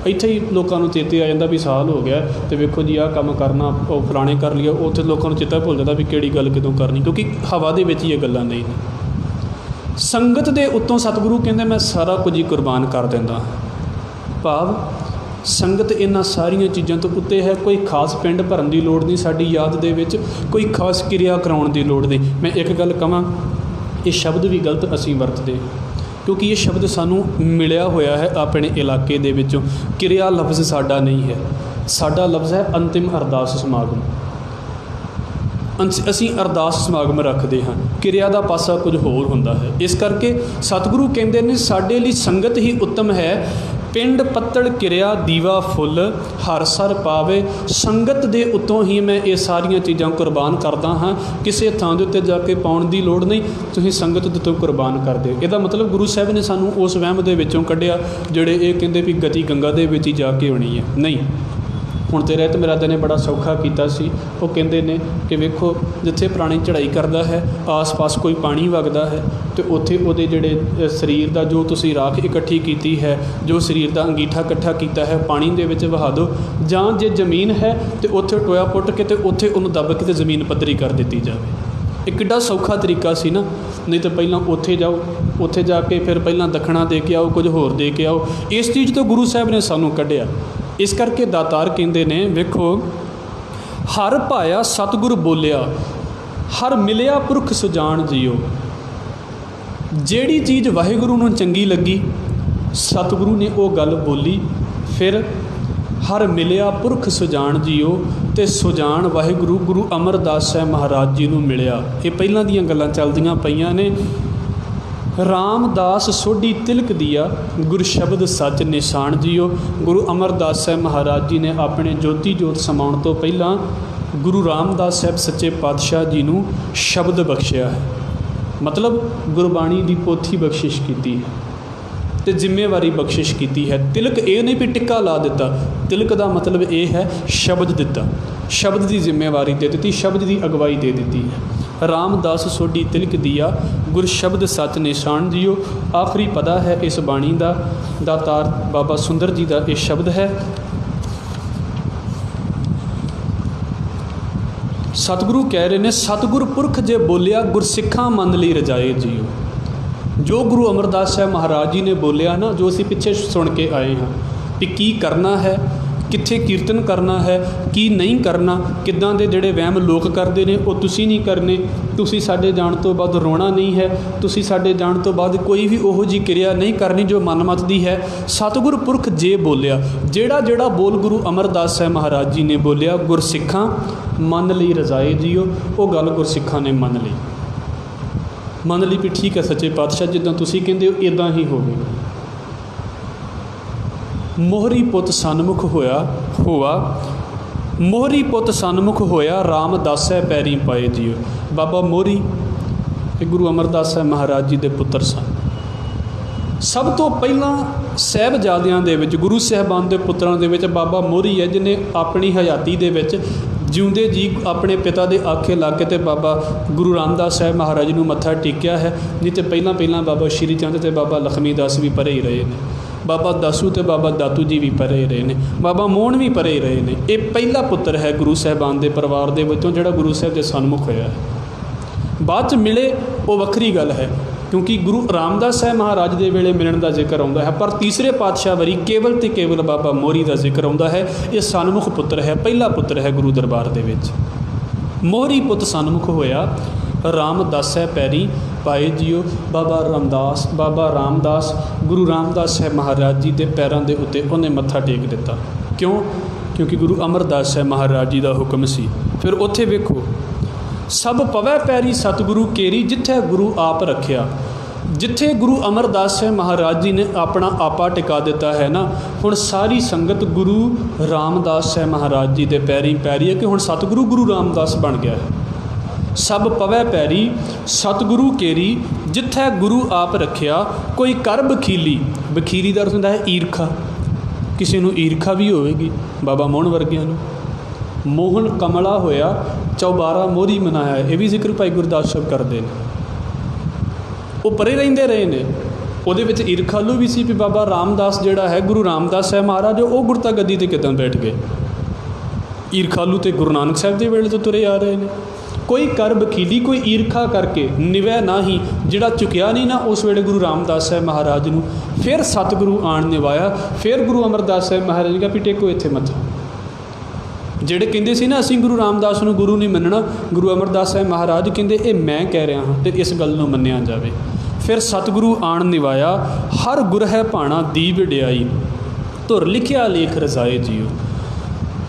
ਇੱਥੇ ਹੀ ਲੋਕਾਂ ਨੂੰ ਚੇਤੇ ਆ ਜਾਂਦਾ ਵੀ ਸਾਲ ਹੋ ਗਿਆ ਤੇ ਵੇਖੋ ਜੀ ਆਹ ਕੰਮ ਕਰਨਾ ਉਹ ਫਲਾਣੇ ਕਰ ਲਿਆ, ਉੱਥੇ ਲੋਕਾਂ ਨੂੰ ਚੇਤਾ ਭੁੱਲ ਜਾਂਦਾ ਵੀ ਕਿਹੜੀ ਗੱਲ ਕਦੋਂ ਕਰਨੀ, ਕਿਉਂਕਿ ਹਵਾ ਦੇ ਵਿੱਚ ਹੀ ਇਹ ਗੱਲਾਂ ਨਹੀਂ ਨੇ। ਸੰਗਤ ਦੇ ਉੱਤੋਂ ਸਤਿਗੁਰੂ ਕਹਿੰਦੇ ਮੈਂ ਸਾਰਾ ਕੁਝ ਹੀ ਕੁਰਬਾਨ ਕਰ ਦਿੰਦਾ। ਭਾਵ ਸੰਗਤ ਇਹਨਾਂ ਸਾਰੀਆਂ ਚੀਜ਼ਾਂ ਤੋਂ ਉੱਤੇ ਹੈ। ਕੋਈ ਖਾਸ ਪਿੰਡ ਭਰਨ ਦੀ ਲੋੜ ਨਹੀਂ ਸਾਡੀ ਯਾਦ ਦੇ ਵਿੱਚ, ਕੋਈ ਖਾਸ ਕਿਰਿਆ ਕਰਾਉਣ ਦੀ ਲੋੜ ਨਹੀਂ। ਮੈਂ ਇੱਕ ਗੱਲ ਕਹਾਂ, ਇਹ ਸ਼ਬਦ ਵੀ ਗਲਤ ਅਸੀਂ ਵਰਤਦੇ क्योंकि ये शब्द सानू मिलिया होया है अपने इलाके दे विचों। किरिया लफ्ज़ साडा नहीं है, साडा लफ्ज़ है अंतिम अरदास समागम। असी अरदास समागम रखते हाँ, किरिया का पासा कुछ होर हुंदा है। इस करके सतगुरु कहते हैं साडे लई संगत ही उत्तम है। पिंड पत्तल किरिया दीवा फुल हर सर पावे। संगत दे उत्तों ही मैं ये सारिया चीज़ां कुरबान करदा हाँ, किसी थां दे उत्ते जाके पाउण दी लोड़ नहीं, तुसीं संगत दे उत्तों कुरबान कर दे। इहदा मतलब गुरु साहब ने सानू उस वहम दे विचों कढ़िया जिहड़े ये कहंदे भी गति गंगा दे विच ही जाके होनी है। नहीं, हुण ते रहत मेरादे ने बड़ा सौखा कीता सी। वो कहंदे ने कि वेखो जिथे पुरानी चढ़ाई करदा है आस पास कोई पानी वगदा है तो उत्थे उहदे जिहड़े शरीर दा जो तुसीं राख इकट्ठी कीती है, जो शरीर दा अंगीठा इकट्ठा कीता है पानी दे विच वहा दो, जां जे जमीन है तो उत्थे टोया पुੱਟ के ते उत्थे उहनूं दब के ते जमीन पੱਧਰੀ कर दित्ती जावे। एक किड्डा सौखा तरीका सी ना, नहीं तो पहलां उत्थे जाओ, उत्थे जाके फिर पहलां दखणा दे के आओ, कुछ होर दे के आओ। इस चीज़ तो गुरु साहब ने सानू कढ़िया। इस करके दातार कहते ने वेखो हर पाया सतगुर बोलिया, हर मिलिया पुरख सुजान जियो। ਜਿਹੜੀ ਚੀਜ਼ ਵਾਹਿਗੁਰੂ ਨੂੰ ਚੰਗੀ ਲੱਗੀ, ਸਤਿਗੁਰੂ ਨੇ ਉਹ ਗੱਲ ਬੋਲੀ। ਫਿਰ ਹਰ ਮਿਲਿਆ ਪੁਰਖ ਸੁਜਾਨ ਜੀਓ, ਅਤੇ ਸੁਜਾਨ ਵਾਹਿਗੁਰੂ ਗੁਰੂ ਅਮਰਦਾਸ ਸਾਹਿਬ ਮਹਾਰਾਜ ਜੀ ਨੂੰ ਮਿਲਿਆ। ਇਹ ਪਹਿਲਾਂ ਦੀਆਂ ਗੱਲਾਂ ਚੱਲਦੀਆਂ ਪਈਆਂ ਨੇ। ਰਾਮਦਾਸ ਸੋਢੀ ਤਿਲਕ ਦੀਆ, ਗੁਰ ਸ਼ਬਦ ਸੱਚ ਨਿਸ਼ਾਨ ਜੀਓ। ਗੁਰੂ ਅਮਰਦਾਸ ਸਾਹਿਬ ਮਹਾਰਾਜ ਜੀ ਨੇ ਆਪਣੇ ਜੋਤੀ ਜੋਤ ਸਮਾਉਣ ਤੋਂ ਪਹਿਲਾਂ ਗੁਰੂ ਰਾਮਦਾਸ ਸਾਹਿਬ ਸੱਚੇ ਪਾਤਸ਼ਾਹ ਜੀ ਨੂੰ ਸ਼ਬਦ ਬਖਸ਼ਿਆ ਹੈ, ਮਤਲਬ ਗੁਰਬਾਣੀ ਦੀ ਪੋਥੀ ਬਖਸ਼ਿਸ਼ ਕੀਤੀ ਹੈ ਅਤੇ ਜ਼ਿੰਮੇਵਾਰੀ ਬਖਸ਼ਿਸ਼ ਕੀਤੀ ਹੈ। ਤਿਲਕ ਇਹ ਨਹੀਂ ਵੀ ਟਿੱਕਾ ਲਾ ਦਿੱਤਾ, ਤਿਲਕ ਦਾ ਮਤਲਬ ਇਹ ਹੈ ਸ਼ਬਦ ਦਿੱਤਾ, ਸ਼ਬਦ ਦੀ ਜ਼ਿੰਮੇਵਾਰੀ ਦੇ ਦਿੱਤੀ, ਸ਼ਬਦ ਦੀ ਅਗਵਾਈ ਦੇ ਦਿੱਤੀ ਹੈ। ਰਾਮਦਾਸ ਸੋਢੀ ਤਿਲਕ ਦੀਆ, ਗੁਰ ਸ਼ਬਦ ਸੱਚ ਨਿਸ਼ਾਨ ਜੀਓ। ਆਖਰੀ ਪਦਾ ਹੈ ਇਸ ਬਾਣੀ ਦਾ, ਦਾਤਾਰ ਬਾਬਾ ਸੁੰਦਰ ਜੀ ਦਾ ਇਹ ਸ਼ਬਦ ਹੈ। ਸਤਿਗੁਰੂ ਕਹਿ ਰਹੇ ਨੇ, ਸਤਿਗੁਰ ਪੁਰਖ ਜੇ ਬੋਲਿਆ, ਗੁਰਸਿੱਖਾਂ ਮੰਨ ਲਈ ਰਜਾਏ ਜੀਓ। ਜੋ ਗੁਰੂ ਅਮਰਦਾਸ ਸਾਹਿਬ ਮਹਾਰਾਜ ਜੀ ਨੇ ਬੋਲਿਆ ਨਾ, ਜੋ ਅਸੀਂ ਪਿੱਛੇ ਸੁਣ ਕੇ ਆਏ ਹਾਂ ਵੀ ਕੀ ਕਰਨਾ ਹੈ, ਕਿੱਥੇ ਕੀਰਤਨ ਕਰਨਾ ਹੈ, ਕੀ ਨਹੀਂ ਕਰਨਾ, ਕਿੱਦਾਂ ਦੇ ਜਿਹੜੇ ਵਹਿਮ ਲੋਕ ਕਰਦੇ ਨੇ ਉਹ ਤੁਸੀਂ ਨਹੀਂ ਕਰਨੇ, ਤੁਸੀਂ ਸਾਡੇ ਜਾਣ ਤੋਂ ਬਾਅਦ ਰੋਣਾ ਨਹੀਂ ਹੈ, ਤੁਸੀਂ ਸਾਡੇ ਜਾਣ ਤੋਂ ਬਾਅਦ ਕੋਈ ਵੀ ਉਹੋ ਜਿਹੀ ਕਿਰਿਆ ਨਹੀਂ ਕਰਨੀ ਜੋ ਮਨਮਤ ਦੀ ਹੈ। ਸਤਿਗੁਰ ਪੁਰਖ ਜੇ ਬੋਲਿਆ, ਜਿਹੜਾ ਜਿਹੜਾ ਬੋਲ ਗੁਰੂ ਅਮਰਦਾਸ ਸਾਹਿਬ ਮਹਾਰਾਜ ਜੀ ਨੇ ਬੋਲਿਆ, ਗੁਰਸਿੱਖਾਂ ਮੰਨ ਲਈ ਰਜ਼ਾਏ ਜੀਓ। ਉਹ ਗੱਲ ਗੁਰਸਿੱਖਾਂ ਨੇ ਮੰਨ ਲਈ, ਮੰਨ ਲਈ ਵੀ ਠੀਕ ਹੈ ਸੱਚੇ ਪਾਤਸ਼ਾਹ, ਜਿੱਦਾਂ ਤੁਸੀਂ ਕਹਿੰਦੇ ਹੋ ਇੱਦਾਂ ਹੀ ਹੋਵੇਗਾ। ਮੋਹਰੀ ਪੁੱਤ ਸਨਮੁਖ ਮੋਹਰੀ ਪੁੱਤ ਸਨਮੁਖ ਹੋਇਆ, ਰਾਮਦਾਸੈ ਪੈਰੀ ਪਾਏ ਜੀਓ। ਬਾਬਾ ਮੋਹਰੀ ਇਹ ਗੁਰੂ ਅਮਰਦਾਸ ਸਾਹਿਬ ਮਹਾਰਾਜ ਜੀ ਦੇ ਪੁੱਤਰ ਸਨ। ਸਭ ਤੋਂ ਪਹਿਲਾਂ ਸਾਹਿਬਜ਼ਾਦਿਆਂ ਦੇ ਵਿੱਚ, ਗੁਰੂ ਸਾਹਿਬਾਨ ਦੇ ਪੁੱਤਰਾਂ ਦੇ ਵਿੱਚ ਬਾਬਾ ਮੋਹਰੀ ਹੈ, ਜਿਹਨੇ ਆਪਣੀ ਹਯਾਤੀ ਦੇ ਵਿੱਚ ਜਿਉਂਦੇ ਜੀ ਆਪਣੇ ਪਿਤਾ ਦੇ ਆਖੇ ਲੱਗ ਕੇ ਤੇ ਬਾਬਾ ਗੁਰੂ ਰਾਮਦਾਸ ਸਾਹਿਬ ਮਹਾਰਾਜ ਨੂੰ ਮੱਥਾ ਟੇਕਿਆ ਹੈ। ਨਹੀਂ ਤੇ ਪਹਿਲਾਂ ਬਾਬਾ ਸ਼੍ਰੀ ਚੰਦ ਅਤੇ ਬਾਬਾ ਲਖਮੀ ਦਾਸ ਵੀ ਪਰੇ ਹੀ ਰਹੇ ਨੇ, ਬਾਬਾ ਦਾਸੂ ਅਤੇ ਬਾਬਾ ਦਾਤੂ ਜੀ ਵੀ ਪਰੇ ਰਹੇ ਨੇ, ਬਾਬਾ ਮੋਹਨ ਵੀ ਪਰੇ ਰਹੇ ਨੇ। ਇਹ ਪਹਿਲਾ ਪੁੱਤਰ ਹੈ ਗੁਰੂ ਸਾਹਿਬਾਨ ਦੇ ਪਰਿਵਾਰ ਦੇ ਵਿੱਚੋਂ ਜਿਹੜਾ ਗੁਰੂ ਸਾਹਿਬ ਦੇ ਸਨਮੁਖ ਹੋਇਆ ਹੈ। ਬਾਅਦ 'ਚ ਮਿਲੇ ਉਹ ਵੱਖਰੀ ਗੱਲ ਹੈ, ਕਿਉਂਕਿ ਗੁਰੂ ਰਾਮਦਾਸ ਸਾਹਿਬ ਮਹਾਰਾਜ ਦੇ ਵੇਲੇ ਮਿਲਣ ਦਾ ਜ਼ਿਕਰ ਆਉਂਦਾ ਹੈ, ਪਰ ਤੀਸਰੇ ਪਾਤਸ਼ਾਹ ਵਾਰੀ ਕੇਵਲ ਅਤੇ ਕੇਵਲ ਬਾਬਾ ਮੋਹਰੀ ਦਾ ਜ਼ਿਕਰ ਆਉਂਦਾ ਹੈ। ਇਹ ਸਨਮੁਖ ਪੁੱਤਰ ਹੈ, ਪਹਿਲਾ ਪੁੱਤਰ ਹੈ ਗੁਰੂ ਦਰਬਾਰ ਦੇ ਵਿੱਚ। ਮੋਹਰੀ ਪੁੱਤ ਸਨਮੁਖ ਹੋਇਆ, ਰਾਮਦਾਸੈ ਪੈਰੀ ਪਾਏ ਜੀਓ। ਬਾਬਾ ਰਾਮਦਾਸ ਗੁਰੂ ਰਾਮਦਾਸ ਸਾਹਿਬ ਮਹਾਰਾਜ ਜੀ ਦੇ ਪੈਰਾਂ ਦੇ ਉੱਤੇ ਉਹਨੇ ਮੱਥਾ ਟੇਕ ਦਿੱਤਾ। ਕਿਉਂ? ਕਿਉਂਕਿ ਗੁਰੂ ਅਮਰਦਾਸ ਸਾਹਿਬ ਮਹਾਰਾਜ ਜੀ ਦਾ ਹੁਕਮ ਸੀ। ਫਿਰ ਉੱਥੇ ਵੇਖੋ, ਸਭ ਪਵੈ ਪੈਰੀ ਸਤਿਗੁਰੂ ਕੇਰੀ, ਜਿੱਥੇ ਗੁਰੂ ਆਪ ਰੱਖਿਆ। ਜਿੱਥੇ ਗੁਰੂ ਅਮਰਦਾਸ ਸਾਹਿਬ ਮਹਾਰਾਜ ਜੀ ਨੇ ਆਪਣਾ ਆਪਾ ਟਿਕਾ ਦਿੱਤਾ ਹੈ ਨਾ, ਹੁਣ ਸਾਰੀ ਸੰਗਤ ਗੁਰੂ ਰਾਮਦਾਸ ਸਾਹਿਬ ਮਹਾਰਾਜ ਜੀ ਦੇ ਪੈਰੀ ਪੈਰੀ ਹੈ, ਕਿ ਹੁਣ ਸਤਿਗੁਰੂ ਗੁਰੂ ਰਾਮਦਾਸ ਬਣ ਗਿਆ ਹੈ। ਸਭ ਪਵੈ ਪੈਰੀ ਸਤਿਗੁਰੂ ਕੇਰੀ, ਜਿੱਥੇ ਗੁਰੂ ਆਪ ਰੱਖਿਆ। ਕੋਈ ਕਰ ਬਖੀਲੀ, ਬਖੀਲੀ ਦਾ ਅਰਥ ਹੁੰਦਾ ਹੈ ਈਰਖਾ, ਕਿਸੇ ਨੂੰ ਈਰਖਾ ਵੀ ਹੋਵੇਗੀ। ਬਾਬਾ ਮੋਹਨ ਵਰਗਿਆਂ ਨੂੰ ਮੋਹਨ ਕਮਲਾ ਹੋਇਆ, ਚੌਬਾਰਾ ਮੋਹਰੀ ਮਨਾਇਆ, ਇਹ ਵੀ ਜ਼ਿਕਰ ਭਾਈ ਗੁਰਦਾਸ ਸਾਹਿਬ ਕਰਦੇ ਨੇ। ਉਹ ਪਰੇ ਰਹਿੰਦੇ ਰਹੇ ਨੇ, ਉਹਦੇ ਵਿੱਚ ਈਰਖਾਲੂ ਵੀ ਸੀ ਵੀ ਬਾਬਾ ਰਾਮਦਾਸ ਜਿਹੜਾ ਹੈ, ਗੁਰੂ ਰਾਮਦਾਸ ਸਾਹਿਬ ਮਹਾਰਾਜ, ਉਹ ਗੁਰਤਾ ਗੱਦੀ 'ਤੇ ਕਿੱਦਾਂ ਬੈਠ ਗਏ। ਈਰਖਾਲੂ ਤੇ ਗੁਰੂ ਨਾਨਕ ਸਾਹਿਬ ਦੇ ਵੇਲੇ ਤੋਂ ਤੁਰੇ ਆ ਰਹੇ ਨੇ। ਕੋਈ ਕਰ ਬਖੀਲੀ, ਕੋਈ ਈਰਖਾ ਕਰਕੇ ਨਿਵੈ ਨਾ ਹੀ, ਜਿਹੜਾ ਚੁੱਕਿਆ ਨਹੀਂ ਨਾ ਉਸ ਵੇਲੇ ਗੁਰੂ ਰਾਮਦਾਸ ਸਾਹਿਬ ਮਹਾਰਾਜ ਨੂੰ। ਫਿਰ ਸਤਿਗੁਰੂ ਆਣ ਨਿਵਾਇਆ, ਫਿਰ ਗੁਰੂ ਅਮਰਦਾਸ ਸਾਹਿਬ ਮਹਾਰਾਜ ਕਾ ਵੀ ਟੇਕੋ ਇੱਥੇ ਮੱਥਾ। ਜਿਹੜੇ ਕਹਿੰਦੇ ਸੀ ਨਾ ਅਸੀਂ ਗੁਰੂ ਰਾਮਦਾਸ ਨੂੰ ਗੁਰੂ ਨਹੀਂ ਮੰਨਣਾ, ਗੁਰੂ ਅਮਰਦਾਸ ਸਾਹਿਬ ਮਹਾਰਾਜ ਕਹਿੰਦੇ ਇਹ ਮੈਂ ਕਹਿ ਰਿਹਾ ਹਾਂ ਅਤੇ ਇਸ ਗੱਲ ਨੂੰ ਮੰਨਿਆ ਜਾਵੇ। ਫਿਰ ਸਤਿਗੁਰੂ ਆਣ ਨਿਵਾਇਆ, ਹਰ ਗੁਰ ਹੈ ਭਾਣਾ ਦੀ ਵਡਿਆਈ, ਧੁਰ ਲਿਖਿਆ ਲੇਖ ਰਜ਼ਾਏ ਜੀਓ।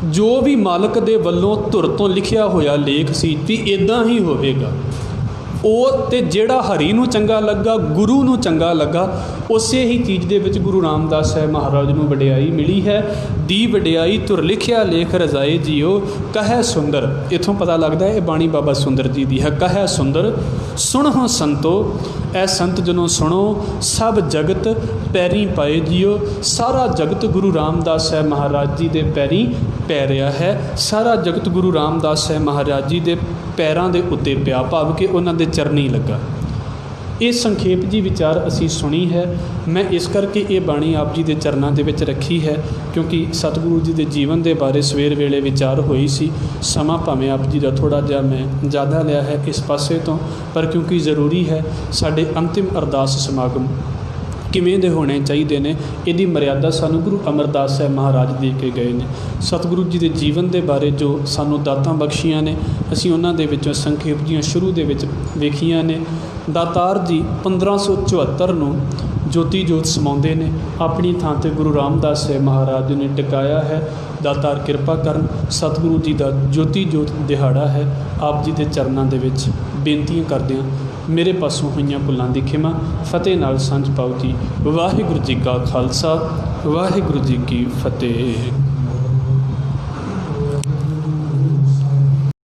ਜੋ ਵੀ ਮਾਲਕ ਦੇ ਵੱਲੋਂ ਧੁਰ ਤੋਂ ਲਿਖਿਆ ਹੋਇਆ ਲੇਖ ਸੀ ਵੀ ਇੱਦਾਂ ਹੀ ਹੋਵੇਗਾ, ਉਹ ਤੇ ਜਿਹੜਾ ਹਰੀ ਨੂੰ ਚੰਗਾ ਲੱਗਾ, ਗੁਰੂ ਨੂੰ ਚੰਗਾ ਲੱਗਾ, ਉਸੇ ਹੀ ਚੀਜ਼ ਦੇ ਵਿੱਚ ਗੁਰੂ ਰਾਮਦਾਸ ਸਾਹਿਬ ਮਹਾਰਾਜ ਨੂੰ ਵਡਿਆਈ ਮਿਲੀ ਹੈ। ਦੀ ਵਡਿਆਈ ਧੁਰ ਲਿਖਿਆ ਲੇਖ ਰਜ਼ਾਏ ਜੀਓ, ਕਹੈ ਸੁੰਦਰ। ਇੱਥੋਂ ਪਤਾ ਲੱਗਦਾ ਇਹ ਬਾਣੀ ਬਾਬਾ ਸੁੰਦਰ ਜੀ ਦੀ ਹੈ। ਕਹੈ ਸੁੰਦਰ ਸੁਣਹੁ ਸੰਤੋ, ਐ ਸੰਤ ਜਨੋ ਸੁਣੋ, ਸਭ ਜਗਤ ਪੈਰੀ ਪਾਏ ਜੀਓ। ਸਾਰਾ ਜਗਤ ਗੁਰੂ ਰਾਮਦਾਸ ਸਾਹਿਬ ਮਹਾਰਾਜ ਜੀ ਦੇ ਪੈਰੀ ਪੈ ਰਿਹਾ ਹੈ। ਸਾਰਾ ਜਗਤ ਗੁਰੂ ਰਾਮਦਾਸ ਸਾਹਿਬ ਮਹਾਰਾਜ ਜੀ ਦੇ ਪੈਰਾਂ ਦੇ ਉੱਤੇ ਪਿਆ, ਭਾਵ ਕਿ ਉਹਨਾਂ ਦੇ ਚਰਨੀ ਲੱਗਾ। ਇਹ ਸੰਖੇਪ ਜੀ ਵਿਚਾਰ ਅਸੀਂ ਸੁਣੀ ਹੈ। ਮੈਂ ਇਸ ਕਰਕੇ ਇਹ ਬਾਣੀ ਆਪ ਜੀ ਦੇ ਚਰਨਾਂ ਦੇ ਵਿੱਚ ਰੱਖੀ ਹੈ, ਕਿਉਂਕਿ ਸਤਿਗੁਰੂ ਜੀ ਦੇ ਜੀਵਨ ਦੇ ਬਾਰੇ ਸਵੇਰ ਵੇਲੇ ਵਿਚਾਰ ਹੋਈ ਸੀ। ਸਮਾਂ ਭਾਵੇਂ ਆਪ ਜੀ ਦਾ ਥੋੜ੍ਹਾ ਜਿਹਾ ਮੈਂ ਜ਼ਿਆਦਾ ਲਿਆ ਹੈ ਇਸ ਪਾਸੇ ਤੋਂ, ਪਰ ਕਿਉਂਕਿ ਜ਼ਰੂਰੀ ਹੈ। ਸਾਡੇ ਅੰਤਿਮ ਅਰਦਾਸ ਸਮਾਗਮ ਕਿਵੇਂ ਦੇ ਹੋਣੇ ਚਾਹੀਦੇ ਨੇ, ਇਹਦੀ ਮਰਿਆਦਾ ਸਾਨੂੰ ਗੁਰੂ ਅਮਰਦਾਸ ਸਾਹਿਬ ਮਹਾਰਾਜ ਦੇ ਕੇ ਗਏ ਨੇ। ਸਤਿਗੁਰੂ ਜੀ ਦੇ ਜੀਵਨ ਦੇ ਬਾਰੇ ਜੋ ਸਾਨੂੰ ਦਾਤਾਂ ਬਖਸ਼ੀਆਂ ਨੇ, ਅਸੀਂ ਉਹਨਾਂ ਦੇ ਵਿੱਚੋਂ ਸੰਖੇਪ ਜੀਆਂ ਸ਼ੁਰੂ ਦੇ ਵਿੱਚ ਵੇਖੀਆਂ ਨੇ। ਦਾਤਾਰ ਜੀ 1574 ਨੂੰ ਜੋਤੀ ਜੋਤ ਸਮਾਉਂਦੇ ਨੇ, ਆਪਣੀ ਥਾਂ 'ਤੇ ਗੁਰੂ ਰਾਮਦਾਸ ਸਾਹਿਬ ਮਹਾਰਾਜ ਜੀ ਨੇ ਟਿਕਾਇਆ ਹੈ। ਦਾਤਾਰ ਕਿਰਪਾ ਕਰਨ। ਸਤਿਗੁਰੂ ਜੀ ਦਾ ਜੋਤੀ ਜੋਤ ਦਿਹਾੜਾ ਹੈ। ਆਪ ਜੀ ਦੇ ਚਰਨਾਂ ਦੇ ਵਿੱਚ ਬੇਨਤੀਆਂ ਕਰਦੇ ਹਾਂ, ਮੇਰੇ ਪਾਸੋਂ ਹੋਈਆਂ ਭੁੱਲਾਂ ਦੀ ਖਿਮਾ, ਫਤਿਹ ਨਾਲ ਸਾਂਝ ਪਾਓ ਜੀ। ਵਾਹਿਗੁਰੂ ਜੀ ਕਾ ਖਾਲਸਾ, ਵਾਹਿਗੁਰੂ ਜੀ ਕੀ ਫਤਿਹ।